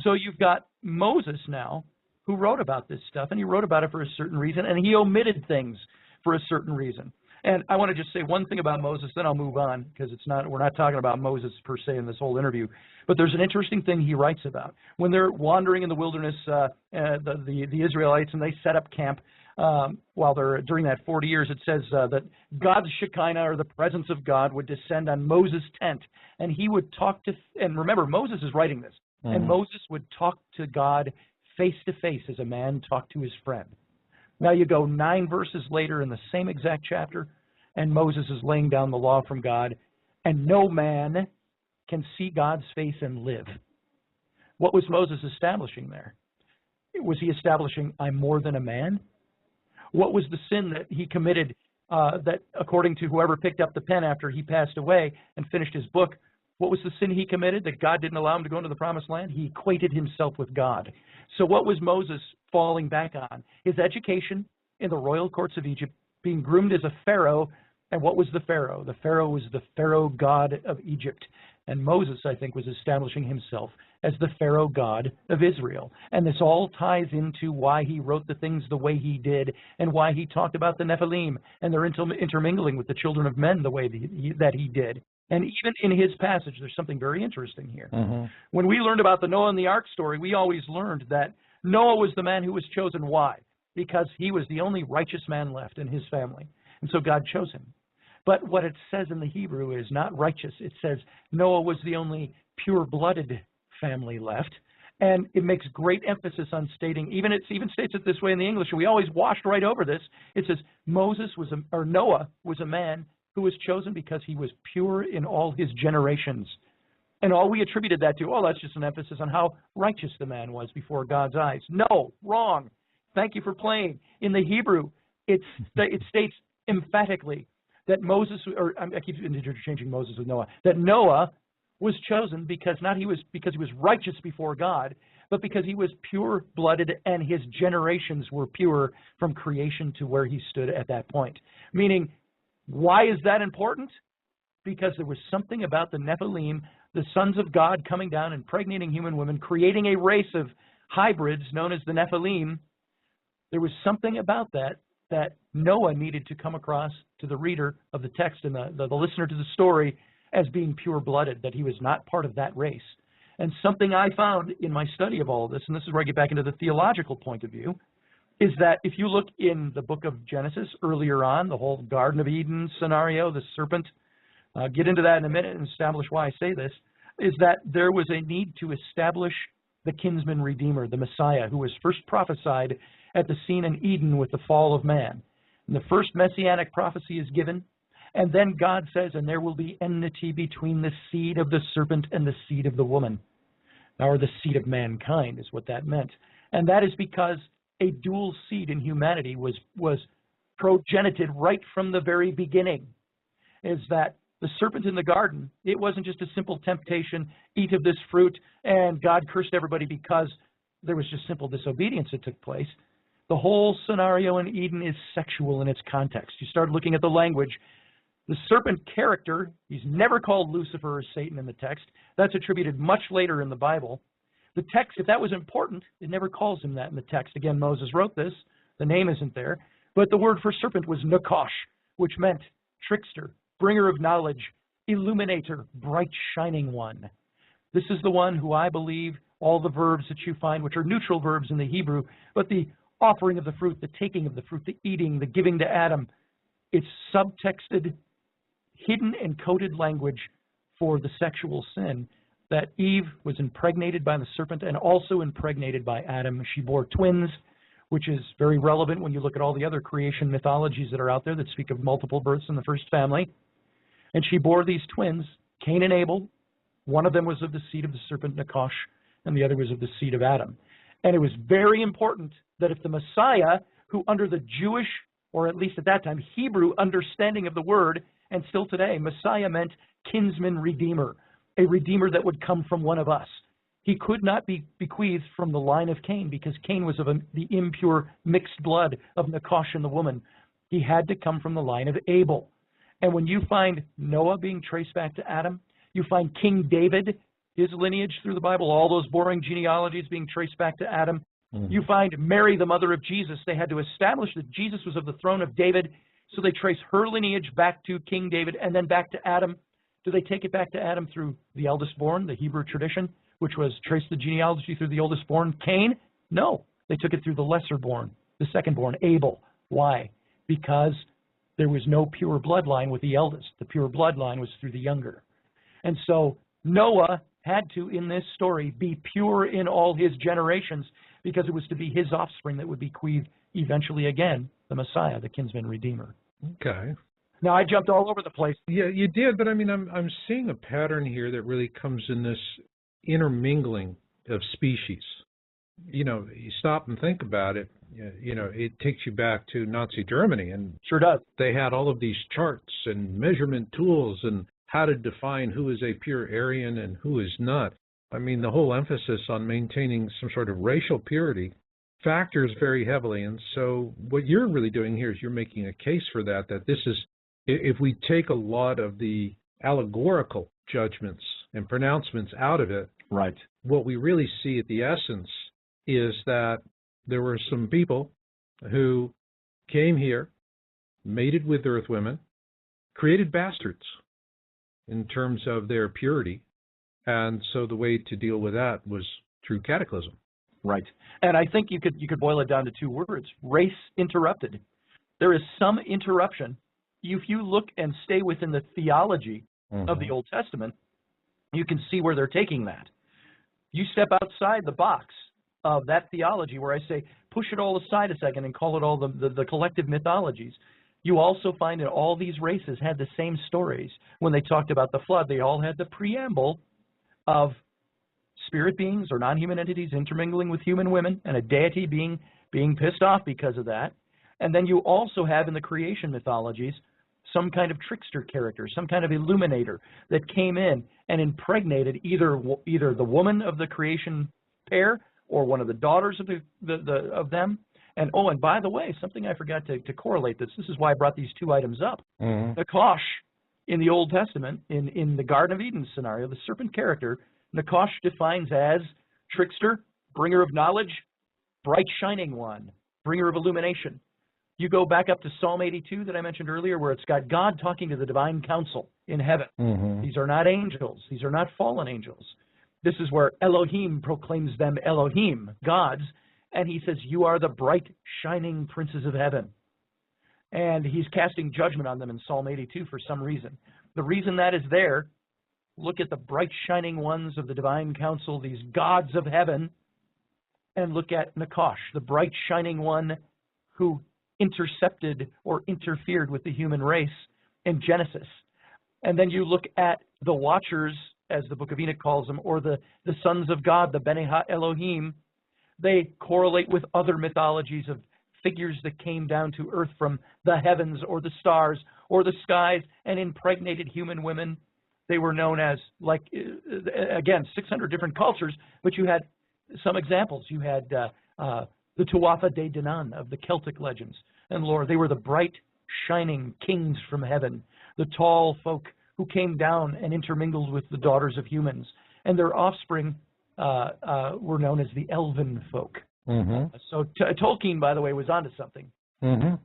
So you've got Moses now who wrote about this stuff, and he wrote about it for a certain reason, and he omitted things for a certain reason. And I want to just say one thing about Moses, then I'll move on, because we're not talking about Moses per se in this whole interview. But there's an interesting thing he writes about. When they're wandering in the wilderness, the Israelites, and they set up camp while they're during that 40 years, it says that God's Shekinah, or the presence of God, would descend on Moses' tent, and he would talk to, and remember, Moses is writing this, and Moses would talk to God face to face as a man talked to his friend. Now you go 9 verses later in the same exact chapter, and Moses is laying down the law from God, and no man can see God's face and live. What was Moses establishing there? Was he establishing, I'm more than a man? What was the sin that he committed that, according to whoever picked up the pen after he passed away and finished his book, what was the sin he committed that God didn't allow him to go into the promised land? He equated himself with God. So what was Moses falling back on? His education in the royal courts of Egypt, being groomed as a pharaoh. And what was the pharaoh? The pharaoh was the pharaoh god of Egypt. And Moses, I think, was establishing himself as the pharaoh god of Israel. And this all ties into why he wrote the things the way he did, and why he talked about the Nephilim and their intermingling with the children of men the way that he did. And even in his passage, there's something very interesting here. When we learned about the Noah and the Ark story, we always learned that Noah was the man who was chosen. Why? Because he was the only righteous man left in his family. And so God chose him. But what it says in the Hebrew is not righteous. It says Noah was the only pure-blooded family left. And it makes great emphasis on stating, it even states it this way in the English, and we always washed right over this. It says Noah was a man who was chosen because he was pure in all his generations. And all we attributed that to, that's just an emphasis on how righteous the man was before God's eyes. No, wrong. Thank you for playing. In the Hebrew, it states emphatically that Moses, or I keep interchanging Moses with Noah, that Noah was chosen because he was righteous before God, but because he was pure-blooded and his generations were pure from creation to where he stood at that point. Meaning, why is that important? Because there was something about the Nephilim, the sons of God coming down, impregnating human women, creating a race of hybrids known as the Nephilim. There was something about that Noah needed to come across to the reader of the text and the listener to the story as being pure-blooded, that he was not part of that race. And something I found in my study of all of this, and this is where I get back into the theological point of view, is that if you look in the book of Genesis earlier on, the whole Garden of Eden scenario, the serpent, get into that in a minute and establish why I say this, is that there was a need to establish the kinsman redeemer, the Messiah, who was first prophesied at the scene in Eden with the fall of man. And the first messianic prophecy is given, and then God says, and there will be enmity between the seed of the serpent and the seed of the woman. Or the seed of mankind is what that meant. And that is because a dual seed in humanity was progenited right from the very beginning. Is that the serpent in the garden, it wasn't just a simple temptation, eat of this fruit, and God cursed everybody because there was just simple disobedience that took place. The whole scenario in Eden is sexual in its context. You start looking at the language. The serpent character, he's never called Lucifer or Satan in the text. That's attributed much later in the Bible. The text, if that was important, it never calls him that in the text. Again, Moses wrote this. The name isn't there. But the word for serpent was Nakosh, which meant trickster, bringer of knowledge, illuminator, bright shining one. This is the one who I believe all the verbs that you find, which are neutral verbs in the Hebrew, but the offering of the fruit, the taking of the fruit, the eating, the giving to Adam, it's subtexted, hidden and coded language for the sexual sin that Eve was impregnated by the serpent and also impregnated by Adam. She bore twins, which is very relevant when you look at all the other creation mythologies that are out there that speak of multiple births in the first family. And she bore these twins, Cain and Abel. One of them was of the seed of the serpent, Nakosh, and the other was of the seed of Adam. And it was very important that if the Messiah, who under the Jewish, or at least at that time, Hebrew understanding of the word, and still today, Messiah meant kinsman redeemer, a redeemer that would come from one of us. He could not be bequeathed from the line of Cain because Cain was of the impure mixed blood of Nakosh and the woman. He had to come from the line of Abel. And when you find Noah being traced back to Adam, you find King David, his lineage through the Bible, all those boring genealogies being traced back to Adam. You find Mary, the mother of Jesus. They had to establish that Jesus was of the throne of David So they trace her lineage back to King David and then back to Adam. Do they take it back to Adam through the eldest born, the Hebrew tradition, which was trace the genealogy through the oldest born, Cain? No, they took it through the lesser born, the second born, Abel. Why? Because there was no pure bloodline with the eldest. The pure bloodline was through the younger. And so Noah had to, in this story, be pure in all his generations because it was to be his offspring that would bequeath eventually again the Messiah, the kinsman redeemer. Okay. Now, I jumped all over the place. Yeah, you did, but I mean, I'm seeing a pattern here that really comes in this intermingling of species. You know, you stop and think about it, you know, it takes you back to Nazi Germany, and Sure does. they had all of these charts and measurement tools and how to define who is a pure Aryan and who is not. I mean, the whole emphasis on maintaining some sort of racial purity factors very heavily. And so what you're really doing here is you're making a case for that this is, if we take a lot of the allegorical judgments and pronouncements out of it, Right. what we really see at the essence is that there were some people who came here, mated with earth women, created bastards in terms of their purity, and so the way to deal with that was through cataclysm. Right. And I think you could boil it down to two words: race interrupted. There is some interruption. If you look and stay within the theology of the Old Testament, you can see where they're taking that. You step outside the box of that theology where I say, push it all aside a second and call it all the collective mythologies. You also find that all these races had the same stories. When they talked about the flood, they all had the preamble of spirit beings or non-human entities intermingling with human women and a deity being pissed off because of that. And then you also have in the creation mythologies some kind of trickster character, some kind of illuminator that came in and impregnated either the woman of the creation pair or one of the daughters of them. And and by the way, something I forgot to correlate this. This is why I brought these two items up. Nakash in the Old Testament, in the Garden of Eden scenario, the serpent character, Nakash defines as trickster, bringer of knowledge, bright shining one, bringer of illumination. You go back up to Psalm 82 that I mentioned earlier, where it's got God talking to the divine council in heaven. These are not angels. These are not fallen angels. This is where Elohim proclaims them Elohim, gods, and he says, you are the bright, shining princes of heaven. And he's casting judgment on them in Psalm 82 for some reason. The reason that is there, look at the bright, shining ones of the divine council, these gods of heaven, and look at Nakash, the bright, shining one who intercepted or interfered with the human race in Genesis. And then you look at the Watchers, as the Book of Enoch calls them, or the sons of God, the Bene Ha-Elohim. They correlate with other mythologies of figures that came down to earth from the heavens or the stars or the skies and impregnated human women. They were known as, like, again, 600 different cultures, but you had some examples. You had the Tuatha De Danann of the Celtic legends and lore. They were the bright, shining kings from heaven, the tall folk who came down and intermingled with the daughters of humans, and their offspring were known as the elven folk. So Tolkien, by the way, was onto something. And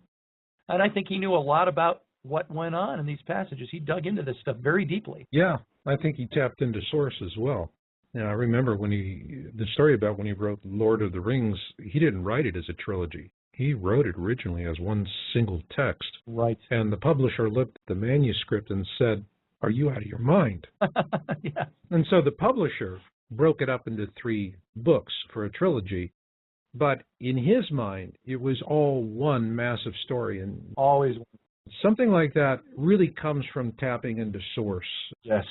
I think he knew a lot about what went on in these passages. He dug into this stuff very deeply. Yeah, I think he tapped into source as well. You know, I remember the story about when he wrote Lord of the Rings, he didn't write it as a trilogy. He wrote it originally as one single text. Right. And the publisher looked at the manuscript and said, are you out of your mind? Yeah. And so the publisher broke it up into 3 books for a trilogy. But in his mind, it was all one massive story. And always something like that really comes from tapping into source. Yes.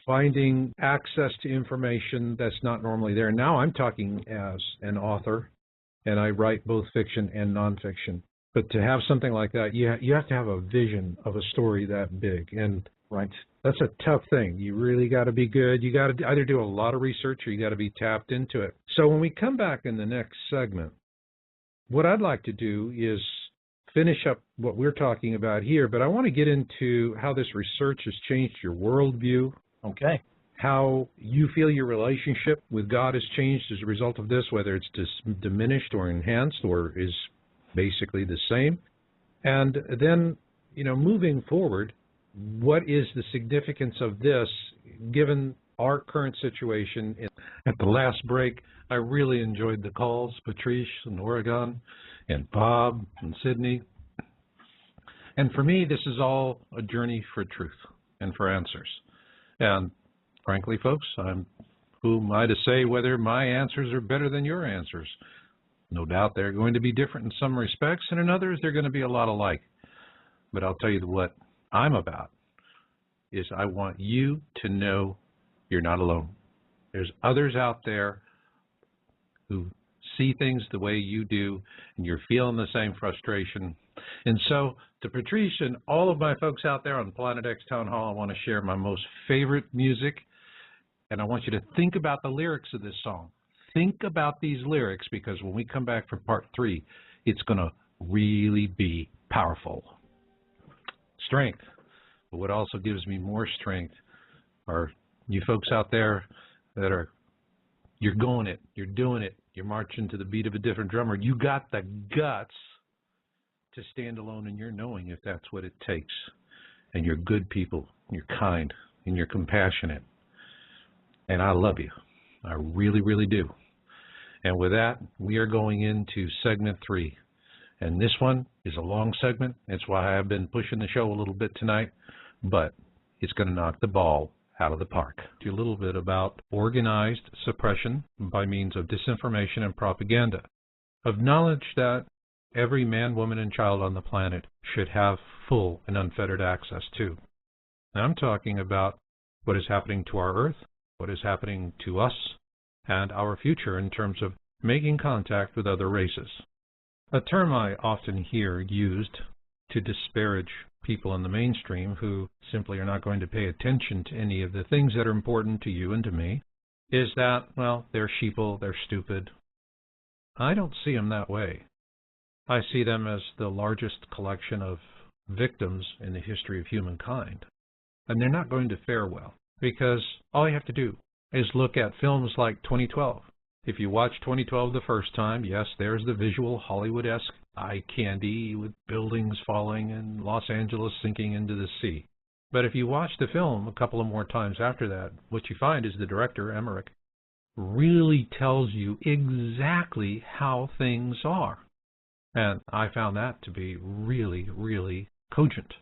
Finding access to information that's not normally there. Now I'm talking as an author, and I write both fiction and nonfiction. But to have something like that, you have to have a vision of a story that big. And right. That's a tough thing. You really got to be good. You got to either do a lot of research or you got to be tapped into it. So when we come back in the next segment, what I'd like to do is finish up what we're talking about here, but I want to get into how this research has changed your worldview. Okay. How you feel your relationship with God has changed as a result of this, whether it's diminished or enhanced or is basically the same. And then, moving forward, what is the significance of this given our current situation? At the last break, I really enjoyed the calls, Patrice in Oregon, and Bob and Sydney. And for me, this is all a journey for truth and for answers. And frankly, folks, who am I to say whether my answers are better than your answers? No doubt they're going to be different in some respects, and in others they're going to be a lot alike. But I'll tell you what I'm about is I want you to know you're not alone. There's others out there who see things the way you do, and you're feeling the same frustration. And so, to Patrice and all of my folks out there on Planet X Town Hall, I want to share my most favorite music, and I want you to think about the lyrics of this song. Think about these lyrics, because when we come back for part 3, it's going to really be powerful. Strength. But what also gives me more strength are you folks out there that you're going it, you're doing it, you're marching to the beat of a different drummer. You got the guts to stand alone in your knowing if that's what it takes. And you're good people, you're kind, and you're compassionate. And I love you. I really, really do. And with that, we are going into segment 3. And this one is a long segment. That's why I've been pushing the show a little bit tonight. But it's going to knock the ball out of the park. A little bit about organized suppression by means of disinformation and propaganda, of knowledge that every man, woman, and child on the planet should have full and unfettered access to. And I'm talking about what is happening to our Earth, what is happening to us, and our future in terms of making contact with other races. A term I often hear used to disparage people in the mainstream who simply are not going to pay attention to any of the things that are important to you and to me is that, well, they're sheeple, they're stupid. I don't see them that way. I see them as the largest collection of victims in the history of humankind. And they're not going to fare well, because all you have to do is look at films like 2012. If you watch 2012 the first time, yes, there's the visual Hollywood-esque eye candy with buildings falling and Los Angeles sinking into the sea. But if you watch the film a couple of more times after that, what you find is the director, Emmerich, really tells you exactly how things are. And I found that to be really, really cogent.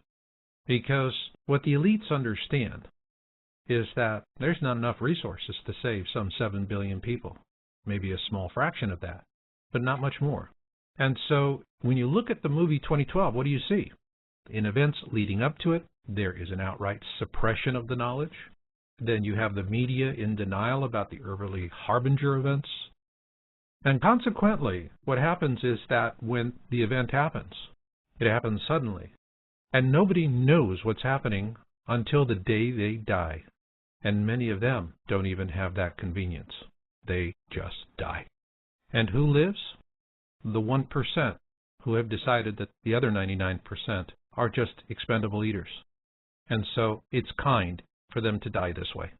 Because what the elites understand is that there's not enough resources to save some 7 billion people. Maybe a small fraction of that, but not much more. And so when you look at the movie 2012, what do you see? In events leading up to it, there is an outright suppression of the knowledge. Then you have the media in denial about the early harbinger events. And consequently, what happens is that when the event happens, it happens suddenly. And nobody knows what's happening until the day they die. And many of them don't even have that convenience. They just die. And who lives? The 1% who have decided that the other 99% are just expendable eaters. And so it's kind for them to die this way.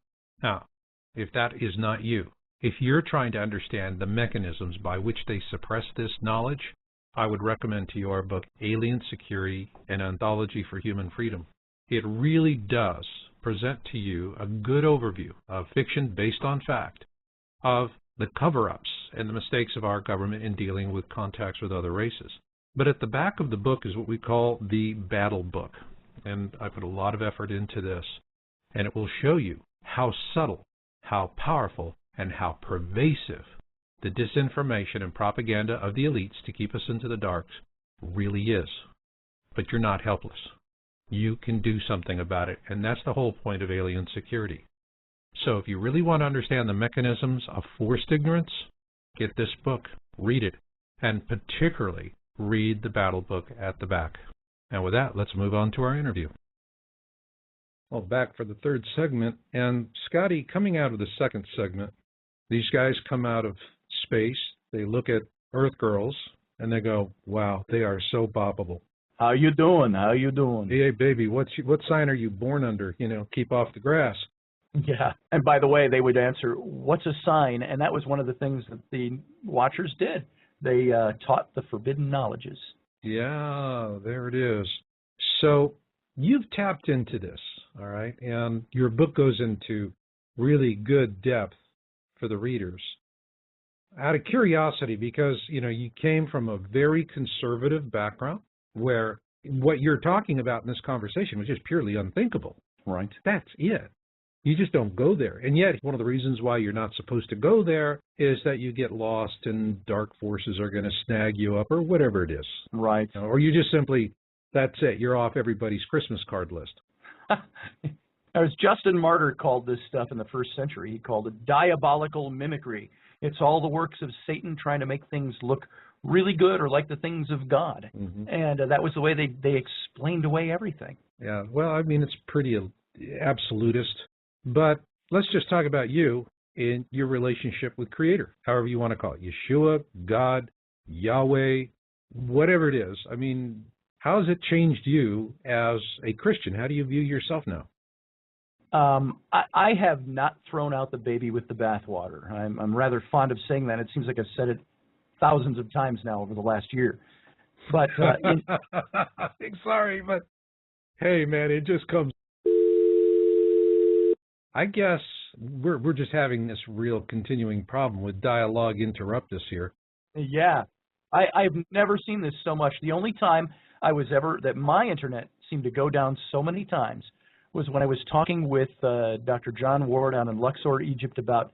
Now, if that is not you, if you're trying to understand the mechanisms by which they suppress this knowledge, I would recommend to you our book, Alien Security, an Anthology for Human Freedom. It really does present to you a good overview of fiction based on fact, of the cover-ups and the mistakes of our government in dealing with contacts with other races. But at the back of the book is what we call the battle book. And I put a lot of effort into this. And it will show you how subtle, how powerful, and how pervasive the disinformation and propaganda of the elites to keep us into the darks really is. But you're not helpless. You can do something about it. And that's the whole point of Alien Security. So if you really want to understand the mechanisms of forced ignorance, get this book, read it, and particularly read the battle book at the back. And with that, let's move on to our interview. Well, back for the third segment. And Scotty, coming out of the second segment, these guys come out of space, they look at Earth girls, and they go, wow, they are so boppable. How you doing? How you doing? Hey, baby, what sign are you born under? Keep off the grass. Yeah. And by the way, they would answer, what's a sign? And that was one of the things that the Watchers did. They taught the forbidden knowledges. Yeah, there it is. So you've tapped into this, all right, and your book goes into really good depth for the readers. Out of curiosity, because, you came from a very conservative background where what you're talking about in this conversation was just purely unthinkable. Right. That's it. You just don't go there. And yet, one of the reasons why you're not supposed to go there is that you get lost and dark forces are going to snag you up or whatever it is. Right. Or you just simply, that's it, you're off everybody's Christmas card list. As Justin Martyr called this stuff in the first century, he called it diabolical mimicry. It's all the works of Satan trying to make things look really good or like the things of God. Mm-hmm. And that was the way they explained away everything. Yeah, well, I mean, it's pretty absolutist. But let's just talk about you in your relationship with Creator, however you want to call it, Yeshua, God, Yahweh, whatever it is. I mean, how has it changed you as a Christian? How do you view yourself now? I have not thrown out the baby with the bathwater. I'm rather fond of saying that. It seems like I've said it thousands of times now over the last year. But sorry, but hey, man, it just comes. I guess we're just having this real continuing problem with dialogue interruptus here. Yeah, I've never seen this so much. The only time that my internet seemed to go down so many times was when I was talking with Dr. John Ward down in Luxor, Egypt, about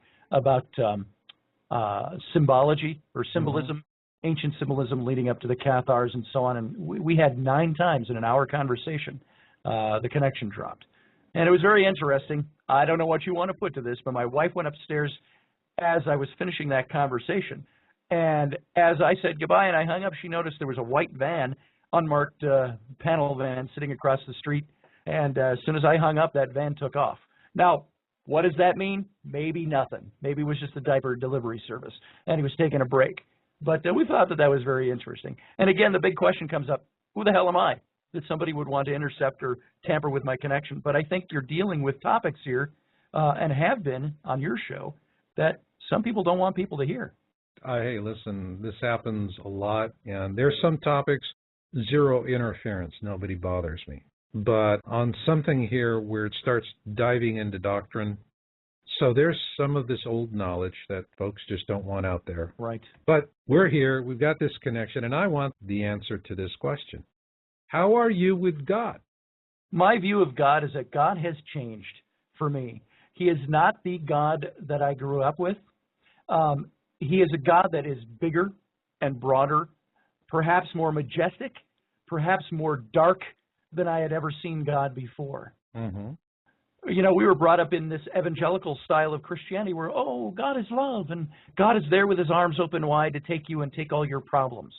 symbology or symbolism, mm-hmm. ancient symbolism leading up to the Cathars and so on. And we had 9 times in an hour conversation, the connection dropped. And it was very interesting. I don't know what you want to put to this, but my wife went upstairs as I was finishing that conversation. And as I said goodbye and I hung up, she noticed there was a white van, unmarked panel van sitting across the street. And as soon as I hung up, that van took off. Now, what does that mean? Maybe nothing. Maybe it was just a diaper delivery service, and he was taking a break. But we thought that was very interesting. And again, the big question comes up, who the hell am I that somebody would want to intercept or tamper with my connection? But I think you're dealing with topics here, and have been on your show, that some people don't want people to hear. Hey, listen, this happens a lot, and there's some topics, zero interference, nobody bothers me. But on something here where it starts diving into doctrine, so there's some of this old knowledge that folks just don't want out there. Right. But we're here, we've got this connection, and I want the answer to this question. How are you with God? My view of God is that God has changed for me. He is not the God that I grew up with. He is a God that is bigger and broader, perhaps more majestic, perhaps more dark than I had ever seen God before. Mm-hmm. You know, we were brought up in this evangelical style of Christianity where, oh, God is love, and God is there with his arms open wide to take you and take all your problems.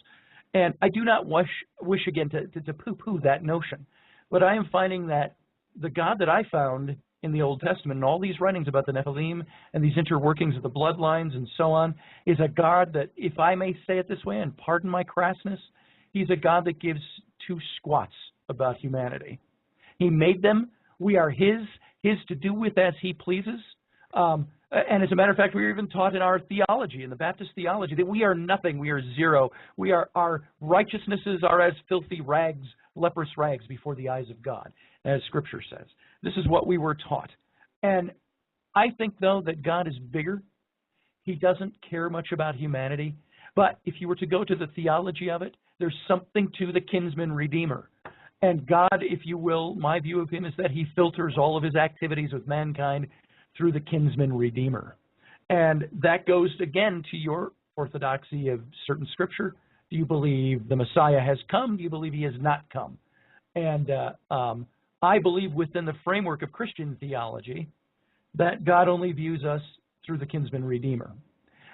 And I do not wish again to poo-poo that notion. But I am finding that the God that I found in the Old Testament and all these writings about the Nephilim and these interworkings of the bloodlines and so on is a God that, if I may say it this way, and pardon my crassness, he's a God that gives 2 squats about humanity. He made them. We are his to do with as he pleases. And as a matter of fact, we were even taught in our theology, in the Baptist theology, that we are nothing. We are zero. Our righteousnesses are as filthy rags, leprous rags before the eyes of God, as Scripture says. This is what we were taught. And I think, though, that God is bigger. He doesn't care much about humanity. But if you were to go to the theology of it, there's something to the kinsman redeemer. And God, if you will, my view of him is that he filters all of his activities with mankind through the kinsman redeemer. And that goes, again, to your orthodoxy of certain Scripture. Do you believe the Messiah has come? Do you believe he has not come? And I believe within the framework of Christian theology that God only views us through the kinsman redeemer.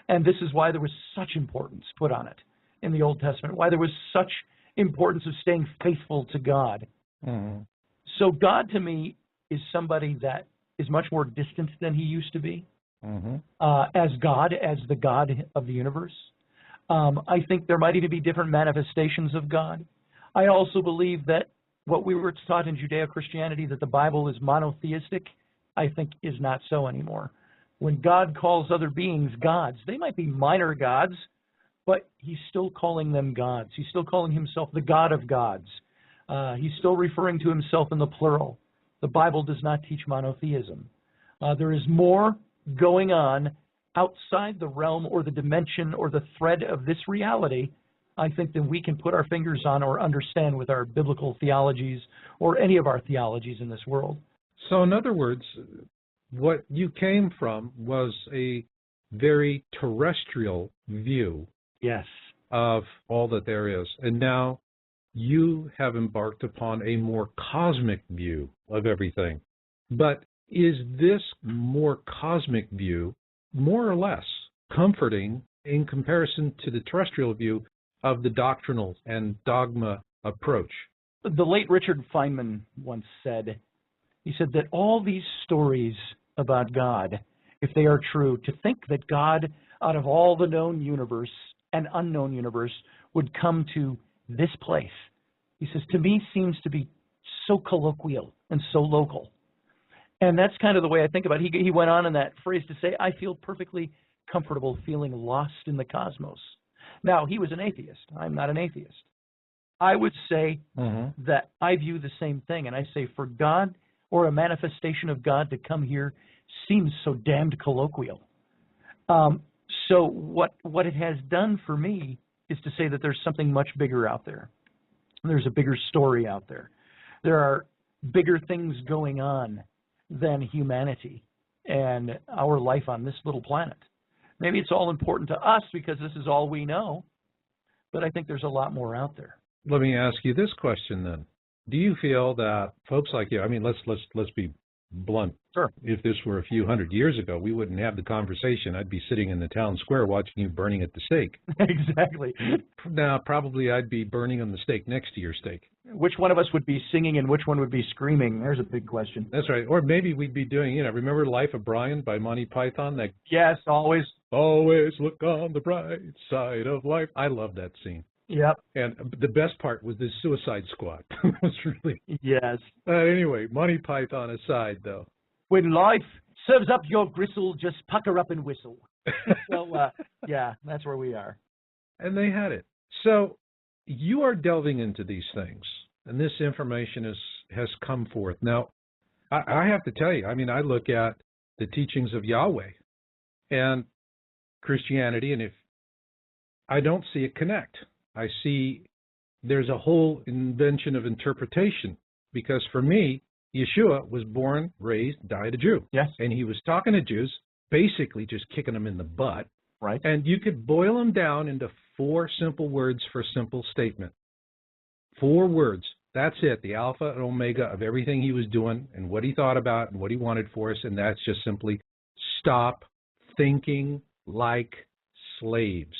And this is why there was such importance put on it in the Old Testament, why there was such importance of staying faithful to God. Mm-hmm. So God, to me, is somebody that is much more distant than he used to be. Mm-hmm. As God, as the God of the universe. I think there might even be different manifestations of God. I also believe that what we were taught in Judeo-Christianity, that the Bible is monotheistic, I think is not so anymore. When God calls other beings gods, they might be minor gods, but he's still calling them gods. He's still calling himself the God of gods. He's still referring to himself in the plural. The Bible does not teach monotheism. There is more going on outside the realm or the dimension or the thread of this reality, I think, than we can put our fingers on or understand with our biblical theologies or any of our theologies in this world. So in other words, what you came from was a very terrestrial view Yes. of all that there is. And now you have embarked upon a more cosmic view of everything. But is this more cosmic view more or less comforting in comparison to the terrestrial view of the doctrinal and dogma approach? The late Richard Feynman once said, he said that all these stories about God, if they are true, to think that God, out of all the known universe and unknown universe, would come to this place, he says, to me seems to be so colloquial and so local. And that's kind of the way I think about it. He went on in that phrase to say, I feel perfectly comfortable feeling lost in the cosmos. Now, he was an atheist. I'm not an atheist. I would say that I view the same thing. And I say, for God or a manifestation of God to come here seems so damned colloquial. So what it has done for me is to say that there's something much bigger out there. There's a bigger story out there. There are bigger things going on than humanity and our life on this little planet. Maybe it's all important to us because this is all we know, but I think there's a lot more out there. Let me ask you this question then. Do you feel that folks like you, I mean, let's be blunt. Sure. If this were a few hundred years ago, we wouldn't have the conversation. I'd be sitting in the town square watching you burning at the stake. Exactly. Now, probably I'd be burning on the stake next to your stake. Which one of us would be singing and which one would be screaming? There's a big question. That's right. Or maybe we'd be doing, remember Life of Brian by Monty Python? That Yes, always. Always look on the bright side of life. I love that scene. Yep. And the best part was the Suicide Squad. It was really... Yes. Anyway, Monty Python aside, though. When life serves up your gristle, just pucker up and whistle. So, yeah, that's where we are. And they had it. So you are delving into these things, and this information has come forth. Now, I have to tell you, I mean, I look at the teachings of Yahweh and Christianity, and if I don't see it connect, I see there's a whole invention of interpretation, because for me, Yeshua was born, raised, died a Jew. Yes. And he was talking to Jews, basically just kicking them in the butt. Right. And you could boil them down into 4 simple words for a simple statement. 4 words. That's it, the alpha and omega of everything he was doing and what he thought about and what he wanted for us, and that's just simply stop thinking like slaves.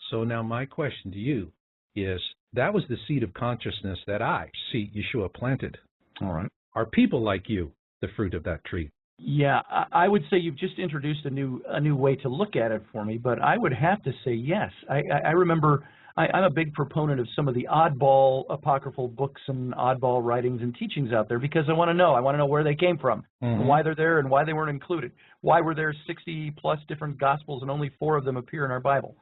So now my question to you is, that was the seed of consciousness that I see Yeshua planted. All right. Are people like you the fruit of that tree? Yeah, I would say you've just introduced a new way to look at it for me, but I would have to say yes. I remember I'm a big proponent of some of the oddball apocryphal books and oddball writings and teachings out there because I want to know. I want to know where they came from, and why they're there, and why they weren't included. Why were there 60-plus different Gospels and only 4 of them appear in our Bible?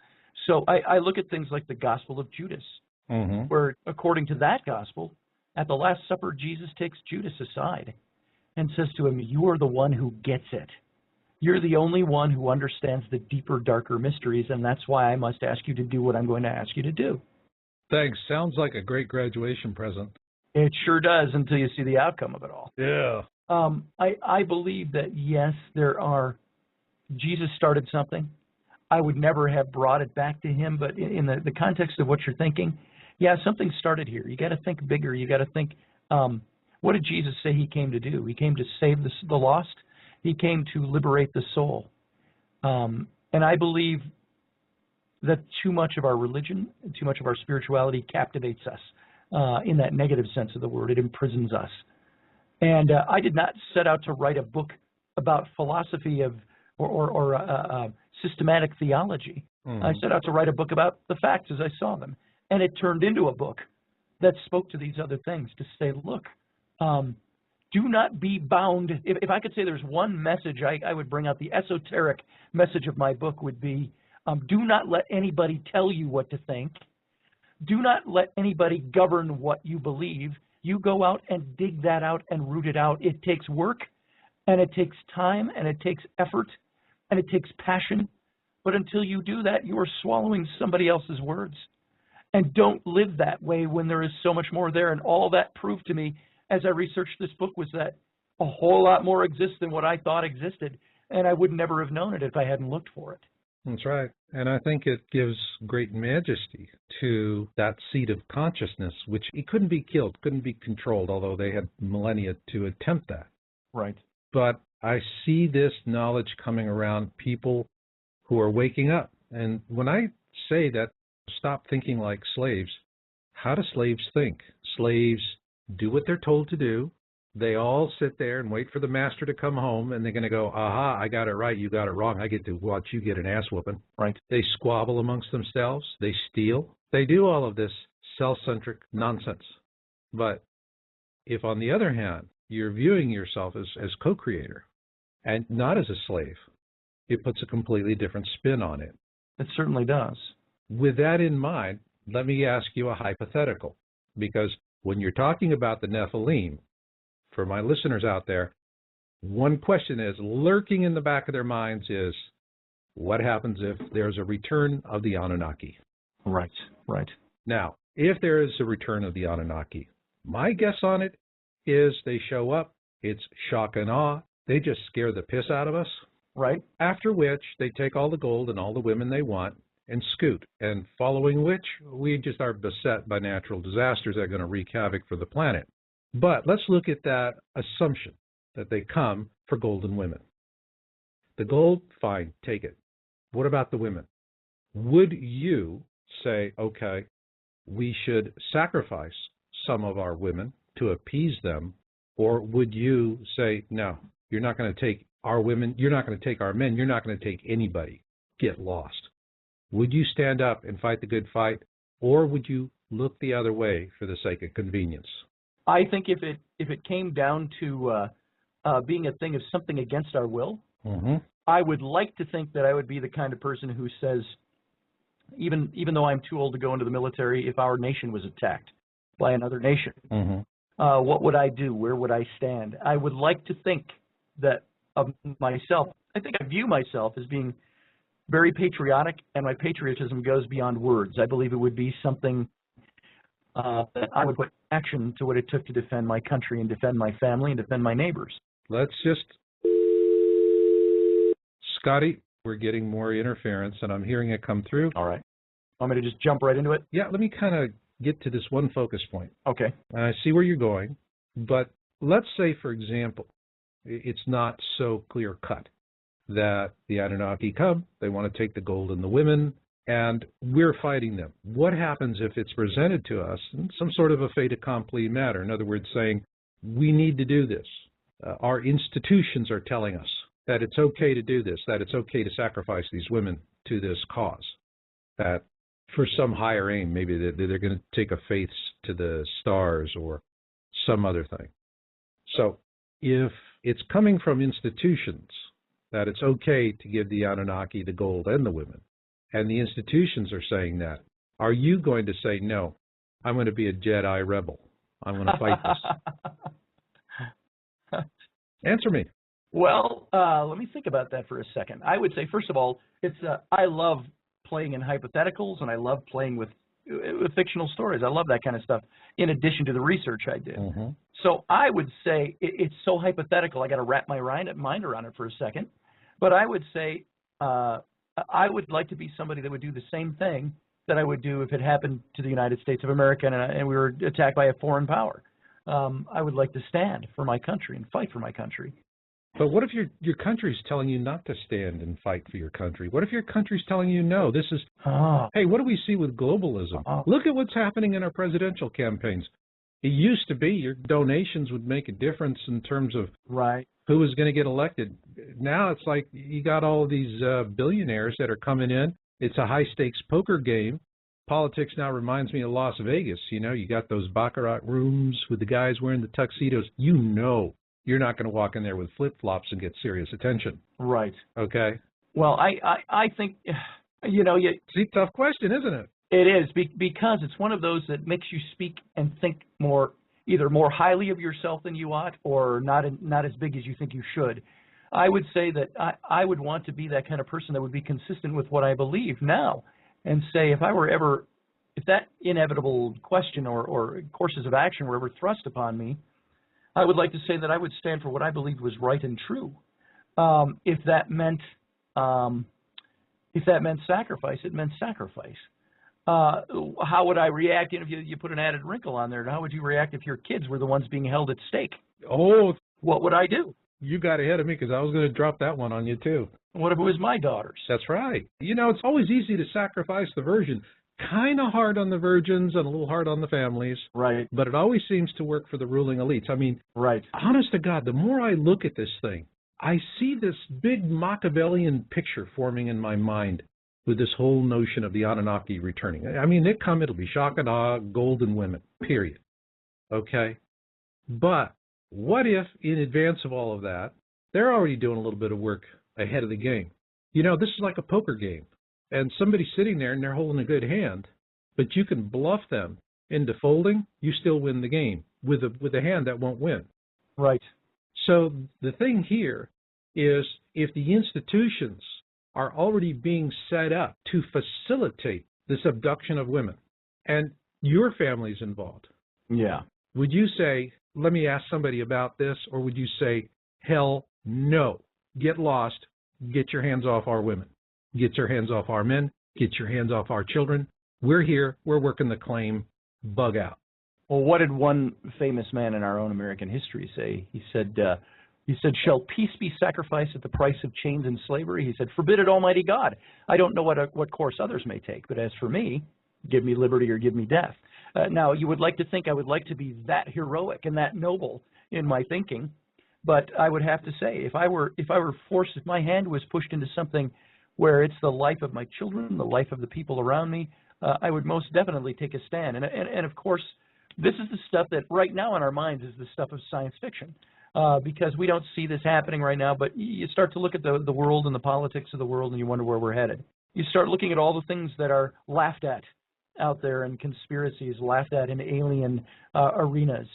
So I look at things like the Gospel of Judas, where, according to that Gospel, at the Last Supper, Jesus takes Judas aside and says to him, you are the one who gets it. You're the only one who understands the deeper, darker mysteries, and that's why I must ask you to do what I'm going to ask you to do. Thanks. Sounds like a great graduation present. It sure does, until you see the outcome of it all. Yeah. I believe that, yes, Jesus started something. I would never have brought it back to him, but in the context of what you're thinking, yeah, something started here. You got to think bigger. You got to think, what did Jesus say he came to do? He came to save the lost. He came to liberate the soul. And I believe that too much of our religion, too much of our spirituality captivates us in that negative sense of the word. It imprisons us. And I did not set out to write a book about philosophy or systematic theology. I set out to write a book about the facts as I saw them. And it turned into a book that spoke to these other things to say, look, do not be bound. If I could say there's one message I would bring out, the esoteric message of my book would be, Do not let anybody tell you what to think. Do not let anybody govern what you believe. You go out and dig that out and root it out. It takes work, and it takes time, and it takes effort, and it takes passion. But until you do that, you are swallowing somebody else's words. And don't live that way when there is so much more there. And all that proved to me as I researched this book was that a whole lot more exists than what I thought existed. And I would never have known it if I hadn't looked for it. That's right. And I think it gives great majesty to that seed of consciousness, which it couldn't be killed, couldn't be controlled, although they had millennia to attempt that. Right. But I see this knowledge coming around people who are waking up. And when I say that, stop thinking like slaves, how do slaves think? Slaves do what they're told to do. They all sit there and wait for the master to come home, and they're going to go, aha, I got it right, you got it wrong. I get to watch you get an ass whooping. Right. They squabble amongst themselves. They steal. They do all of this self-centric nonsense. But if, on the other hand, you're viewing yourself as co-creator and not as a slave, it puts a completely different spin on it. It certainly does. With that in mind, let me ask you a hypothetical, because when you're talking about the Nephilim, for my listeners out there, one question is lurking in the back of their minds is, what happens if there's a return of the Anunnaki? Right, right. Now, if there is a return of the Anunnaki, my guess on it is they show up, it's shock and awe, they just scare the piss out of us. Right. After which, they take all the gold and all the women they want and scoot, and following which, we just are beset by natural disasters that are going to wreak havoc for the planet. But let's look at that assumption that they come for golden women. The gold, fine, take it. What about the women? Would you say, okay, we should sacrifice some of our women to appease them, or would you say, no, you're not going to take our women, you're not going to take our men, you're not going to take anybody, get lost? Would you stand up and fight the good fight, or would you look the other way for the sake of convenience? I think if it came down to being a thing of something against our will, I would like to think that I would be the kind of person who says, even though I'm too old to go into the military, if our nation was attacked by another nation, what would I do? Where would I stand? I would like to think that of myself. I think I view myself as being very patriotic, and my patriotism goes beyond words. I believe it would be something that I would put action to what it took to defend my country and defend my family and defend my neighbors. Let's just... Scotty, we're getting more interference, and I'm hearing it come through. All right. Want me to just jump right into it? Yeah, let me kind of get to this one focus point. Okay. I see where you're going, but let's say, for example, it's not so clear-cut that the Anunnaki come, they want to take the gold and the women, and we're fighting them. What happens if it's presented to us in some sort of a fait accompli matter? In other words, saying, we need to do this. Our institutions are telling us that it's okay to do this, that it's okay to sacrifice these women to this cause, that for some higher aim, maybe they're going to take a faith to the stars or some other thing. So if it's coming from institutions that it's okay to give the Anunnaki the gold and the women, and the institutions are saying that, are you going to say, no, I'm going to be a Jedi rebel, I'm going to fight this? Answer me. Well, let me think about that for a second. I would say, first of all, I love playing in hypotheticals, and I love playing with fictional stories. I love that kind of stuff, in addition to the research I did. So I would say it's so hypothetical, I got to wrap my mind around it for a second. But I would say I would like to be somebody that would do the same thing that I would do if it happened to the United States of America and we were attacked by a foreign power. I would like to stand for my country and fight for my country. But what if your country's telling you not to stand and fight for your country? What if your country's telling you no? This is, hey, what do we see with globalism? Look at what's happening in our presidential campaigns. It used to be your donations would make a difference in terms of who was going to get elected. Now it's like you got all these billionaires that are coming in. It's a high-stakes poker game. Politics now reminds me of Las Vegas. You know, you got those baccarat rooms with the guys wearing the tuxedos. You know you're not going to walk in there with flip-flops and get serious attention. Right. Okay? Well, I think You know, it's a tough question, isn't it? It is, because it's one of those that makes you speak and think either more highly of yourself than you ought, or not as big as you think you should. I would say that I would want to be that kind of person that would be consistent with what I believe now, and say if that inevitable question or courses of action were ever thrust upon me, I would like to say that I would stand for what I believed was right and true. If that meant sacrifice, it meant sacrifice. How would I react if you put an added wrinkle on there? How would you react if your kids were the ones being held at stake? Oh, what would I do? You got ahead of me, because I was going to drop that one on you too. What if it was my daughters? That's right. You know, it's always easy to sacrifice the virgin. Kind of hard on the virgins and a little hard on the families. Right. But it always seems to work for the ruling elites. I mean, right. Honest to God, the more I look at this thing, I see this big Machiavellian picture forming in my mind with this whole notion of the Anunnaki returning. I mean, it'll be shock and awe, golden women, period. Okay? But what if, in advance of all of that, they're already doing a little bit of work ahead of the game? You know, this is like a poker game, and somebody's sitting there and they're holding a good hand, but you can bluff them into folding, you still win the game with a hand that won't win. Right. So the thing here is, if the institutions are already being set up to facilitate this abduction of women, and your family's involved, yeah, would you say, let me ask somebody about this, or would you say, hell no, get lost, get your hands off our women, get your hands off our men, get your hands off our children, we're here, we're working the claim, bug out? Well, what did one famous man in our own American history say? He said, shall peace be sacrificed at the price of chains and slavery? He said, forbid it, Almighty God. I don't know what course others may take, but as for me, give me liberty or give me death. Now, you would like to think I would like to be that heroic and that noble in my thinking, but I would have to say, if I were forced, if my hand was pushed into something where it's the life of my children, the life of the people around me, I would most definitely take a stand. And of course, this is the stuff that right now in our minds is the stuff of science fiction. Because we don't see this happening right now, but you start to look at the world and the politics of the world, and you wonder where we're headed. You start looking at all the things that are laughed at out there, and conspiracies laughed at in alien arenas,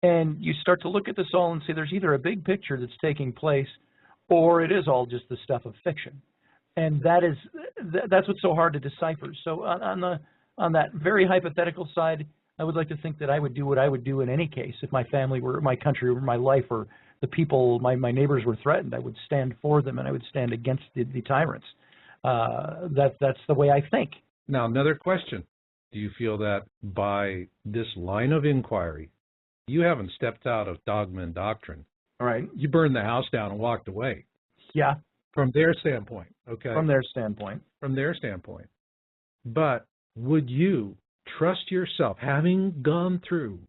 and you start to look at this all and say there's either a big picture that's taking place, or it is all just the stuff of fiction, and that's what's so hard to decipher. So on that very hypothetical side, I would like to think that I would do what I would do in any case. If my family were, my country, or my life, or the people, my neighbors were threatened, I would stand for them, and I would stand against the tyrants. That's the way I think. Now, another question. Do you feel that by this line of inquiry, you haven't stepped out of dogma and doctrine? All right. You burned the house down and walked away. Yeah. From their standpoint, okay? From their standpoint. From their standpoint. But would you trust yourself, having gone through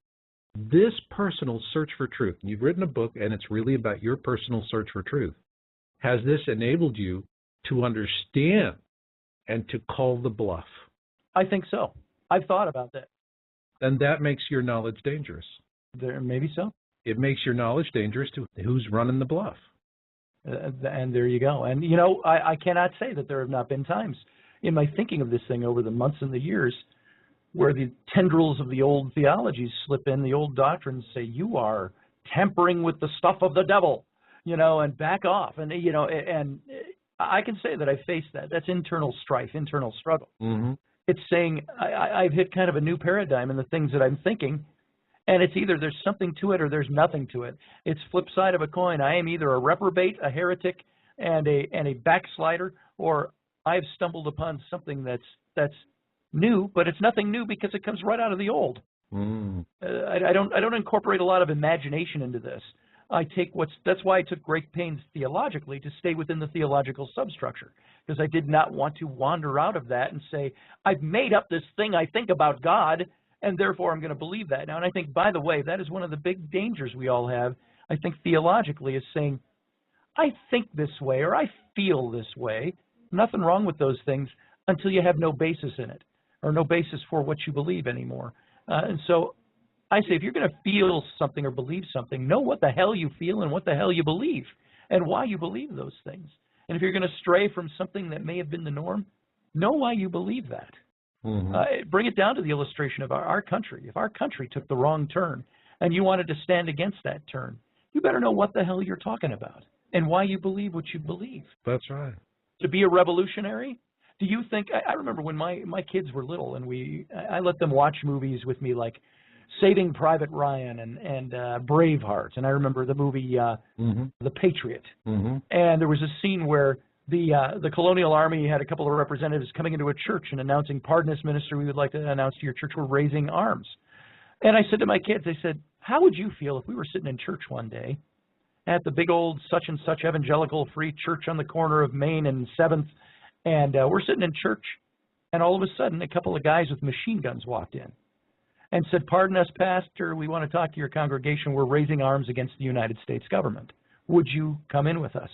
this personal search for truth? You've written a book, and it's really about your personal search for truth. Has this enabled you to understand and to call the bluff? I think so. I've thought about that. And that makes your knowledge dangerous. Maybe so. It makes your knowledge dangerous to who's running the bluff. And there you go. And, you know, I cannot say that there have not been times in my thinking of this thing over the months and the years where the tendrils of the old theologies slip in, the old doctrines say, you are tampering with the stuff of the devil, you know, and back off. And, you know, and I can say that I faced that. That's internal strife, internal struggle. Mm-hmm. It's saying I've hit kind of a new paradigm in the things that I'm thinking, and it's either there's something to it or there's nothing to it. It's flip side of a coin. I am either a reprobate, a heretic, and a backslider, or I've stumbled upon something that's new, but it's nothing new because it comes right out of the old. Mm. I don't incorporate a lot of imagination into this. That's why I took great pains theologically to stay within the theological substructure, because I did not want to wander out of that and say, I've made up this thing I think about God, and therefore I'm going to believe that now. And I think, by the way, that is one of the big dangers we all have, I think, theologically, is saying, I think this way or I feel this way. Nothing wrong with those things until you have no basis in it or no basis for what you believe anymore. And so I say, if you're going to feel something or believe something, know what the hell you feel and what the hell you believe and why you believe those things. And if you're going to stray from something that may have been the norm, know why you believe that. Bring it down to the illustration of our country. If our country took the wrong turn and you wanted to stand against that turn, you better know what the hell you're talking about and why you believe what you believe. That's right. To be a revolutionary, do you think, I remember when my kids were little and I let them watch movies with me like Saving Private Ryan and Braveheart, and I remember the movie The Patriot, and there was a scene where the colonial army had a couple of representatives coming into a church and announcing, "Pardon us, minister, we would like to announce to your church we're raising arms." And I said to my kids, I said, how would you feel if we were sitting in church one day at the big old such and such evangelical free church on the corner of Main and 7th, and we're sitting in church, and all of a sudden a couple of guys with machine guns walked in and said, "Pardon us, pastor, we want to talk to your congregation. We're raising arms against the United States government. Would you come in with us?"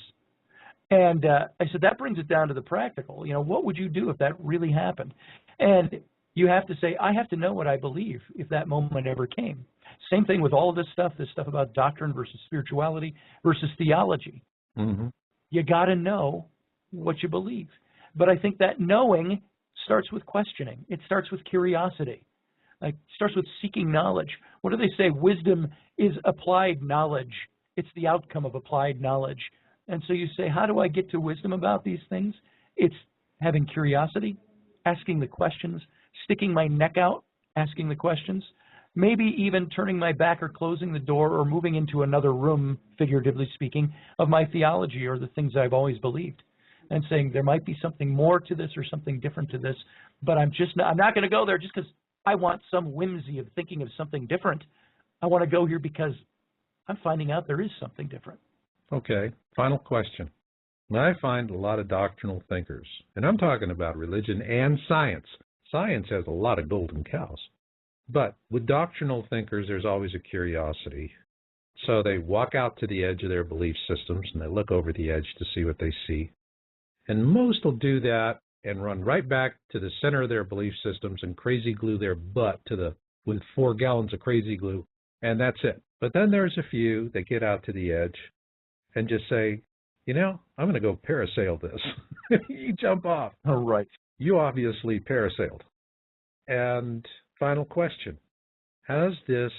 And I said, that brings it down to the practical. You know, what would you do if that really happened? And you have to say, I have to know what I believe if that moment ever came. Same thing with all of this stuff about doctrine versus spirituality versus theology. You got to know what you believe. But I think that knowing starts with questioning. It starts with curiosity. It starts with seeking knowledge. What do they say? Wisdom is applied knowledge. It's the outcome of applied knowledge. And so you say, how do I get to wisdom about these things? It's having curiosity, asking the questions, sticking my neck out, asking the questions, maybe even turning my back or closing the door or moving into another room, figuratively speaking, of my theology or the things I've always believed, and saying there might be something more to this or something different to this, but I'm not going to go there just because I want some whimsy of thinking of something different. I want to go here because I'm finding out there is something different. Okay, final question. I find a lot of doctrinal thinkers, and I'm talking about religion and science. Science has a lot of golden cows. But with doctrinal thinkers, there's always a curiosity. So they walk out to the edge of their belief systems, and they look over the edge to see what they see. And most will do that and run right back to the center of their belief systems and crazy glue their butt with 4 gallons of crazy glue, and that's it. But then there's a few that get out to the edge and just say, you know, I'm going to go parasail this. You jump off. All right. You obviously parasailed. And final question, has this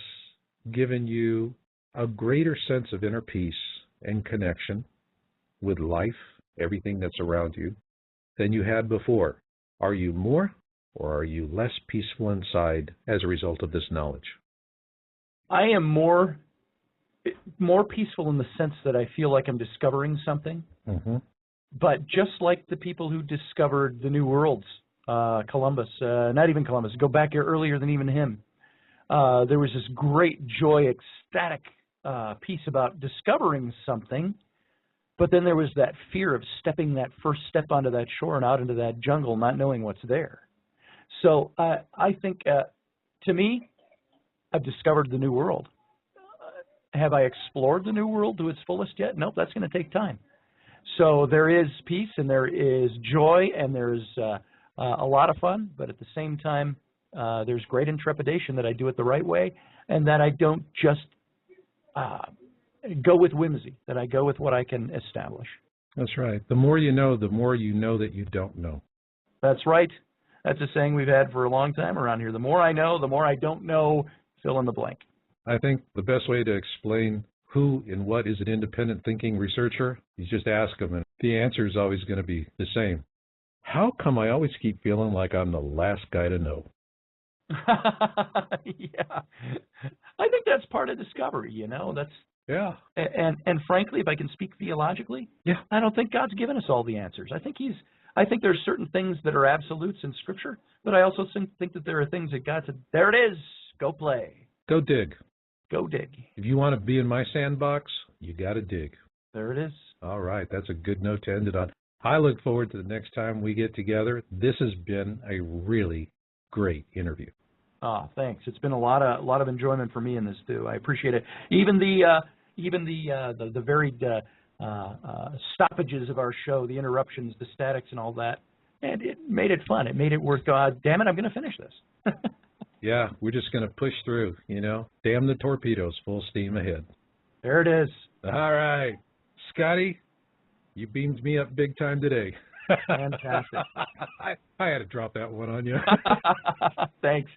given you a greater sense of inner peace and connection with life, everything that's around you, than you had before? Are you more or are you less peaceful inside as a result of this knowledge? I am more peaceful in the sense that I feel like I'm discovering something. But just like the people who discovered the New Worlds, Columbus, not even Columbus, go back here earlier than even him, there was this great joy, ecstatic piece about discovering something, but then there was that fear of stepping that first step onto that shore and out into that jungle, not knowing what's there. So I think, to me, I've discovered the New World. Have I explored the New World to its fullest yet? Nope, that's going to take time. So there is peace and there is joy and there's a lot of fun, but at the same time, there's great intrepidation that I do it the right way and that I don't just go with whimsy, that I go with what I can establish. That's right. The more you know that you don't know. That's right. That's a saying we've had for a long time around here. The more I know, the more I don't know, fill in the blank. I think the best way to explain who and what is an independent thinking researcher is just ask them, and the answer is always going to be the same. How come I always keep feeling like I'm the last guy to know? Yeah. I think that's part of discovery, you know. Yeah. And frankly, if I can speak theologically, yeah, I don't think God's given us all the answers. I think there's certain things that are absolutes in Scripture, but I also think that there are things that God said, there it is, go play. Go dig. Go dig. If you want to be in my sandbox, you got to dig. There it is. All right. That's a good note to end it on. I look forward to the next time we get together. This has been a really great interview. Thanks. It's been a lot of enjoyment for me in this too. I appreciate it. Even the varied stoppages of our show, the interruptions, the statics, and all that, and it made it fun. It made it worth. Damn it, I'm going to finish this. Yeah, we're just going to push through, you know. Damn the torpedoes, full steam ahead. There it is. All right. Scotty, you beamed me up big time today. Fantastic. I had to drop that one on you. Thanks.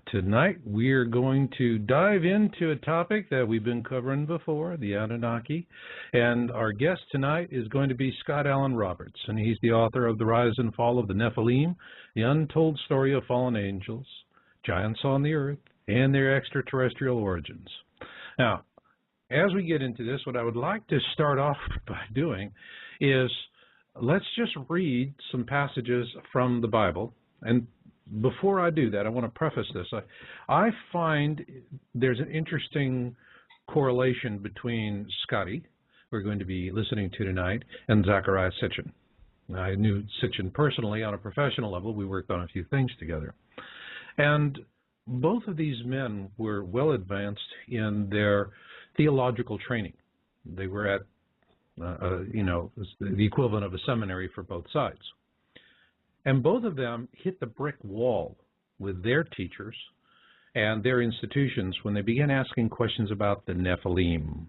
Tonight we're going to dive into a topic that we've been covering before, the Anunnaki, and our guest tonight is going to be Scott Allen Roberts, and he's the author of The Rise and Fall of the Nephilim, The Untold Story of Fallen Angels, Giants on the Earth, and Their Extraterrestrial Origins. Now, as we get into this, what I would like to start off by doing is let's just read some passages from the Bible. And before I do that, I want to preface this. I find there's an interesting correlation between Scotty, we're going to be listening to tonight, and Zecharia Sitchin. I knew Sitchin personally on a professional level. We worked on a few things together. And both of these men were well advanced in their theological training. They were at, the equivalent of a seminary for both sides. And both of them hit the brick wall with their teachers and their institutions when they began asking questions about the Nephilim.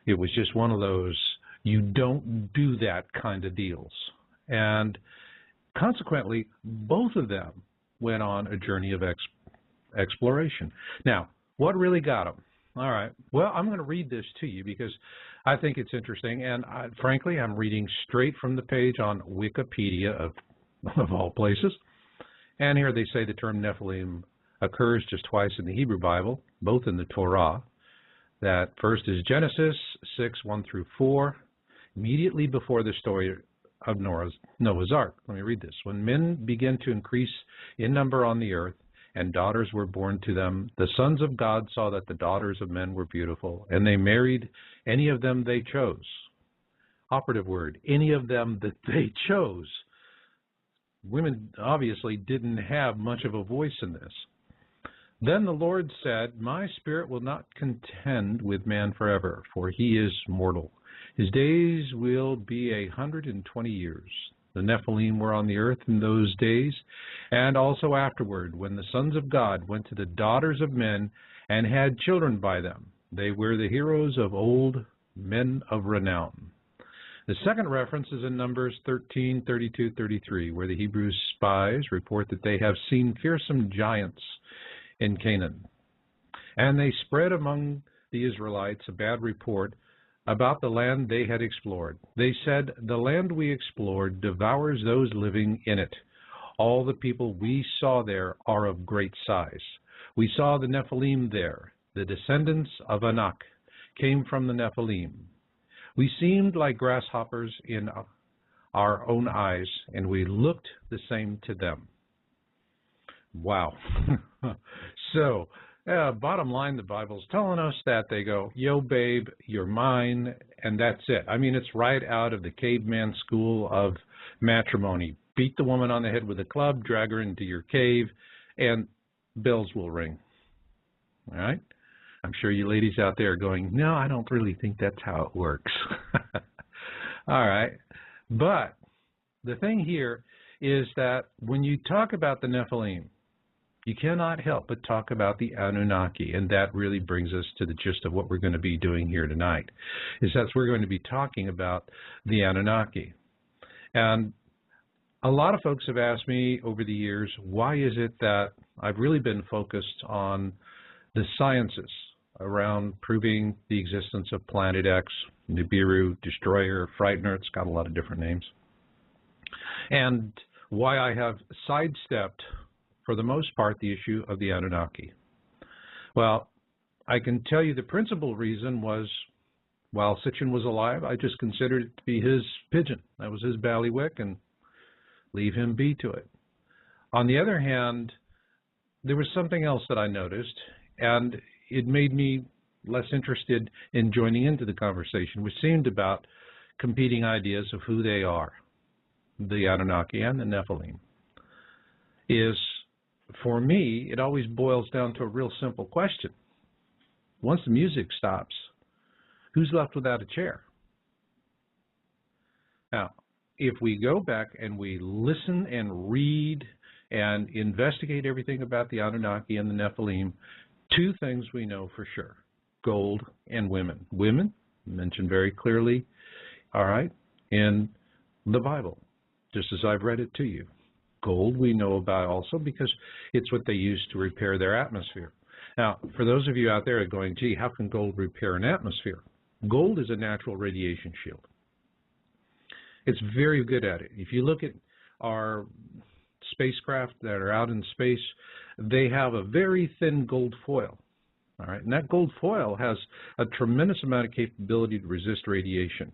It was just one of those, you don't do that kind of deals. And consequently, both of them went on a journey of exploration. Now, what really got them? All right, well, I'm going to read this to you because I think it's interesting. And frankly, I'm reading straight from the page on Wikipedia of all places. And here they say the term Nephilim occurs just twice in the Hebrew Bible, both in the Torah. That first is Genesis 6:1-4, immediately before the story of Noah's Ark. Let me read this. When men began to increase in number on the earth, and daughters were born to them, the sons of God saw that the daughters of men were beautiful, and they married any of them they chose. Operative word, any of them that they chose. Women obviously didn't have much of a voice in this. Then the Lord said, my spirit will not contend with man forever, for he is mortal. His days will be 120 years. The Nephilim were on the earth in those days, and also afterward, when the sons of God went to the daughters of men and had children by them. They were the heroes of old, men of renown. The second reference is in Numbers 13:32-33, where the Hebrew spies report that they have seen fearsome giants in Canaan. And they spread among the Israelites a bad report about the land they had explored. They said, the land we explored devours those living in it. All the people we saw there are of great size. We saw the Nephilim there. The descendants of Anak came from the Nephilim. We seemed like grasshoppers in our own eyes, and we looked the same to them. Wow. So, bottom line, the Bible's telling us that they go, yo, babe, you're mine, and that's it. I mean, it's right out of the caveman school of matrimony. Beat the woman on the head with a club, drag her into your cave, and bells will ring. All right? I'm sure you ladies out there are going, no, I don't really think that's how it works. All right. But the thing here is that when you talk about the Nephilim, you cannot help but talk about the Anunnaki, and that really brings us to the gist of what we're going to be doing here tonight, is that we're going to be talking about the Anunnaki. And a lot of folks have asked me over the years, why is it that I've really been focused on the sciences around proving the existence of Planet X, Nibiru, Destroyer, Frightener, it's got a lot of different names, and why I have sidestepped, for the most part, the issue of the Anunnaki. Well, I can tell you the principal reason was, while Sitchin was alive, I just considered it to be his pigeon. That was his ballywick, and leave him be to it. On the other hand, there was something else that I noticed, and it made me less interested in joining into the conversation, which seemed about competing ideas of who they are, the Anunnaki and the Nephilim. Is, for me, it always boils down to a real simple question. Once the music stops, who's left without a chair? Now, if we go back and we listen and read and investigate everything about the Anunnaki and the Nephilim, two things we know for sure. gold, and women. Women, mentioned very clearly, all right, in the Bible, just as I've read it to you. Gold we know about also because it's what they use to repair their atmosphere. Now, for those of you out there going, gee, how can gold repair an atmosphere? Gold is a natural radiation shield. It's very good at it. If you look at our spacecraft that are out in space, they have a very thin gold foil. All right, and that gold foil has a tremendous amount of capability to resist radiation.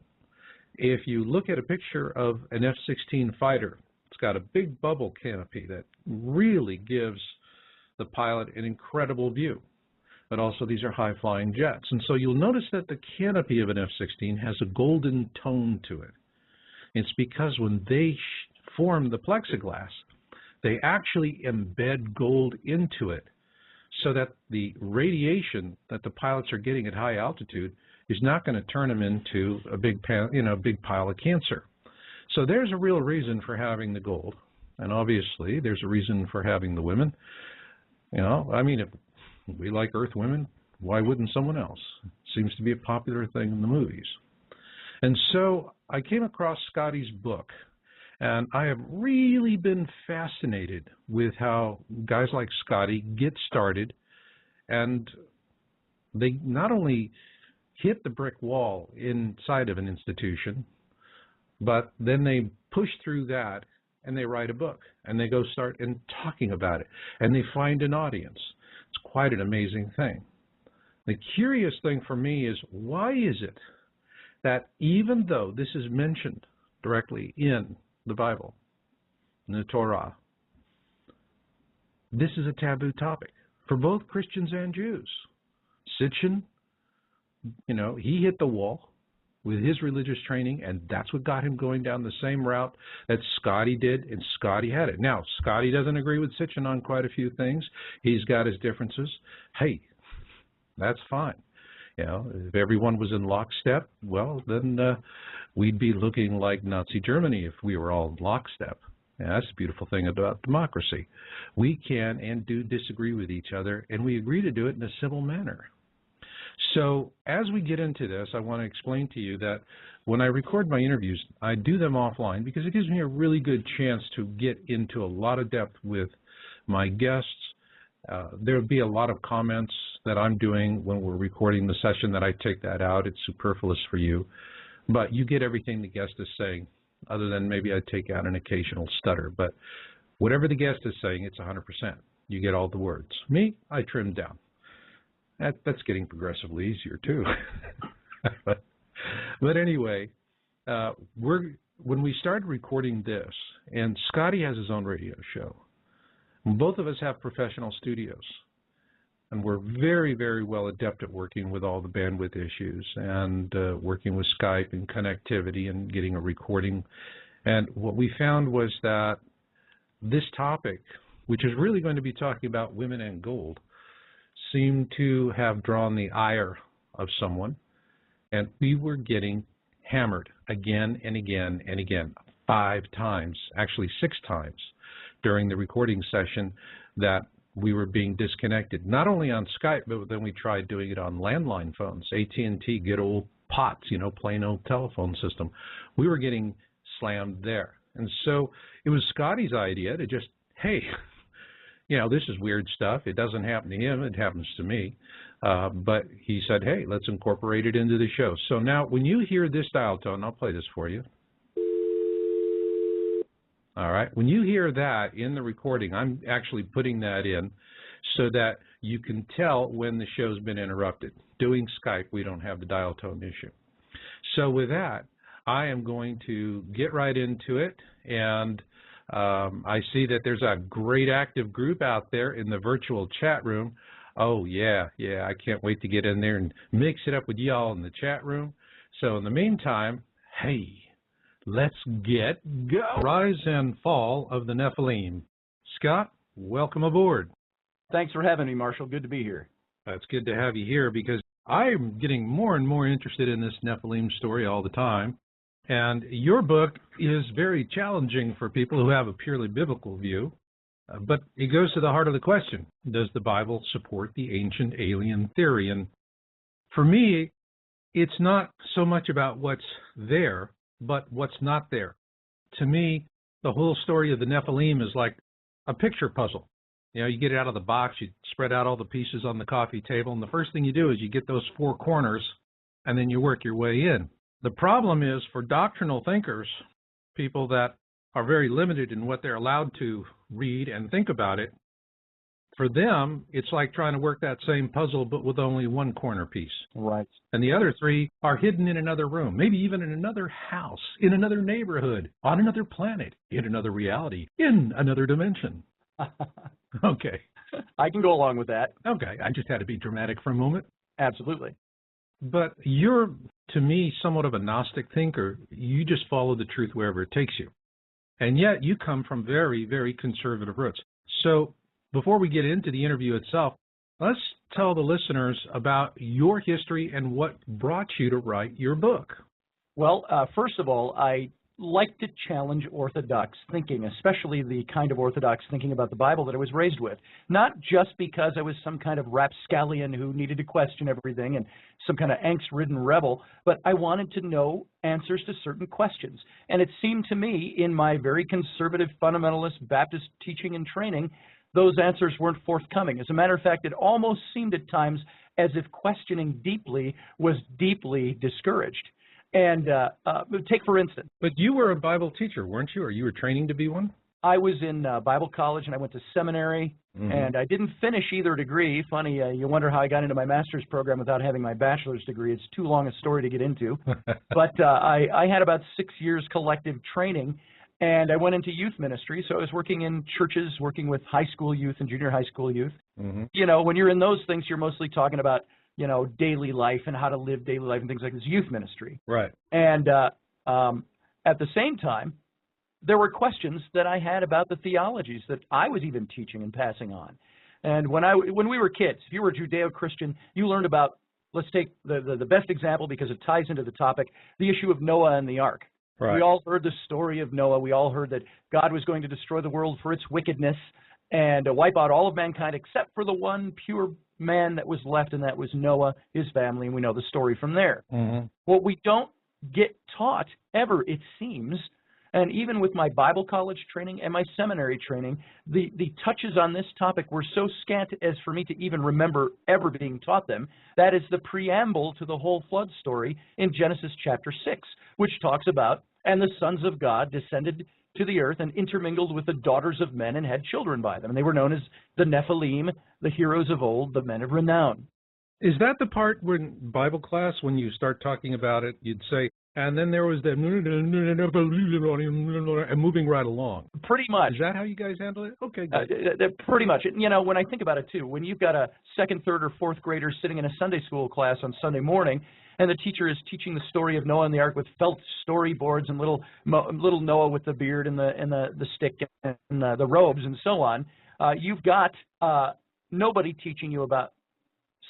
If you look at a picture of an F-16 fighter, it's got a big bubble canopy that really gives the pilot an incredible view. But also these are high-flying jets. And so you'll notice that the canopy of an F-16 has a golden tone to it. It's because when they form the plexiglass, they actually embed gold into it so that the radiation that the pilots are getting at high altitude is not going to turn them into a big pile of cancer. So there's a real reason for having the gold, and obviously there's a reason for having the women. You know, I mean, if we like Earth women, why wouldn't someone else? It seems to be a popular thing in the movies. And so I came across Scotty's book, and I have really been fascinated with how guys like Scotty get started, and they not only hit the brick wall inside of an institution, but then they push through that and they write a book and they go start and talking about it and they find an audience. It's quite an amazing thing. The curious thing for me is, why is it that even though this is mentioned directly in the Bible, in the Torah, this is a taboo topic for both Christians and Jews? Sitchin, you know, he hit the wall with his religious training, and that's what got him going down the same route that Scotty did, and Scotty had it. Now, Scotty doesn't agree with Sitchin on quite a few things. He's got his differences. Hey, that's fine. You know, if everyone was in lockstep, well, then we'd be looking like Nazi Germany if we were all in lockstep. And that's the beautiful thing about democracy. We can and do disagree with each other, and we agree to do it in a civil manner. So as we get into this, I want to explain to you that when I record my interviews, I do them offline because it gives me a really good chance to get into a lot of depth with my guests. There will be a lot of comments that I'm doing when we're recording the session that I take that out. It's superfluous for you. But you get everything the guest is saying, other than maybe I take out an occasional stutter. But whatever the guest is saying, it's 100%. You get all the words. Me, I trim down. That's getting progressively easier, too. But anyway, when we started recording this, and Scotty has his own radio show, both of us have professional studios, and we're very, very well adept at working with all the bandwidth issues and working with Skype and connectivity and getting a recording. And what we found was that this topic, which is really going to be talking about women and gold, seemed to have drawn the ire of someone, and we were getting hammered again and again and again, 5 times, actually 6 times during the recording session, that we were being disconnected, not only on Skype, but then we tried doing it on landline phones, AT&T, good old POTS, you know, plain old telephone system. We were getting slammed there. And so it was Scotty's idea to just, hey, you know, this is weird stuff. It doesn't happen to him. It happens to me. But he said, hey, let's incorporate it into the show. So now when you hear this dial tone, I'll play this for you. All right. When you hear that in the recording, I'm actually putting that in so that you can tell when the show's been interrupted. Doing Skype, we don't have the dial tone issue. So with that, I am going to get right into it. And I see that there's a great active group out there in the virtual chat room. Oh, yeah, I can't wait to get in there and mix it up with y'all in the chat room. So in the meantime, hey, let's get go. Rise and fall of the Nephilim. Scott, welcome aboard. Thanks for having me, Marshall. Good to be here. It's good to have you here because I'm getting more and more interested in this Nephilim story all the time. And your book is very challenging for people who have a purely biblical view, but it goes to the heart of the question. Does the Bible support the ancient alien theory? And For me, it's not so much about what's there, but what's not there. To me, the whole story of the Nephilim is like a picture puzzle. You know, you get it out of the box, you spread out all the pieces on the coffee table, and the first thing you do is you get those four corners, and then you work your way in. The problem is for doctrinal thinkers, people that are very limited in what they're allowed to read and think about it, for them, it's like trying to work that same puzzle, but with only one corner piece. Right. And the other three are hidden in another room, maybe even in another house, in another neighborhood, on another planet, in another reality, in another dimension. Okay. I can go along with that. Okay. I just had to be dramatic for a moment. Absolutely. But you're, to me, somewhat of a Gnostic thinker. You just follow the truth wherever it takes you. And yet you come from very, very conservative roots. So before we get into the interview itself, let's tell the listeners about your history and what brought you to write your book. Well, first of all, I like to challenge orthodox thinking, especially the kind of orthodox thinking about the Bible that I was raised with. Not just because I was some kind of rapscallion who needed to question everything and some kind of angst-ridden rebel, but I wanted to know answers to certain questions. And it seemed to me, in my very conservative fundamentalist Baptist teaching and training, those answers weren't forthcoming. As a matter of fact, it almost seemed at times as if questioning deeply was deeply discouraged. And take, for instance. But you were a Bible teacher, weren't you? Or you were training to be one? I was in Bible college, and I went to seminary, and I didn't finish either degree. Funny, you wonder how I got into my master's program without having my bachelor's degree. It's too long a story to get into. But I had about 6 years collective training, and I went into youth ministry. So I was working in churches, working with high school youth and junior high school youth. You know, when you're in those things, you're mostly talking about, you know, daily life and how to live daily life and things like this, youth ministry. Right. And at the same time, there were questions that I had about the theologies that I was even teaching and passing on. And when we were kids, if you were Judeo-Christian, you learned about, let's take the best example because it ties into the topic, the issue of Noah and the ark. Right. We all heard the story of Noah. We all heard that God was going to destroy the world for its wickedness and wipe out all of mankind except for the one pure man that was left, and that was Noah, his family, and we know the story from there. What we don't get taught ever, it seems, and even with my Bible college training and my seminary training, the touches on this topic were so scant as for me to even remember ever being taught them. That is the preamble to the whole flood story in Genesis chapter 6, which talks about, and the sons of God descended to the earth and intermingled with the daughters of men and had children by them. And they were known as the Nephilim, the heroes of old, the men of renown. Is that the part when Bible class, when you start talking about it, you'd say, and then there was the and moving right along? Pretty much. Is that how you guys handle it? Okay, good. Pretty much. You know, when I think about it, too, when you've got a second, third, or fourth grader sitting in a Sunday school class on Sunday morning, and the teacher is teaching the story of Noah and the ark with felt storyboards and little Noah with the beard and the stick and the robes and so on, you've got nobody teaching you about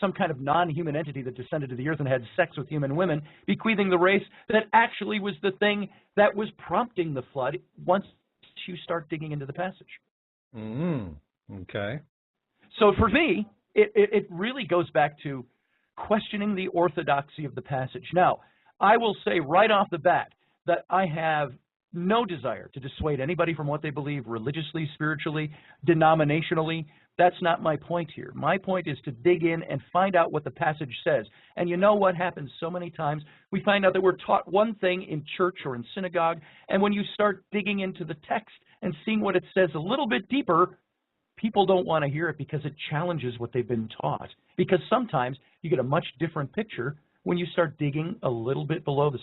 some kind of non-human entity that descended to the earth and had sex with human women, bequeathing the race that actually was the thing that was prompting the flood once you start digging into the passage. Okay. So for me, it really goes back to questioning the orthodoxy of the passage. Now, I will say right off the bat that I have no desire to dissuade anybody from what they believe religiously, spiritually, denominationally. That's not my point here. My point is to dig in and find out what the passage says. And you know what happens so many times? We find out that we're taught one thing in church or in synagogue, and when you start digging into the text and seeing what it says a little bit deeper, people don't want to hear it because it challenges what they've been taught. Because sometimes you get a much different picture when you start digging a little bit below the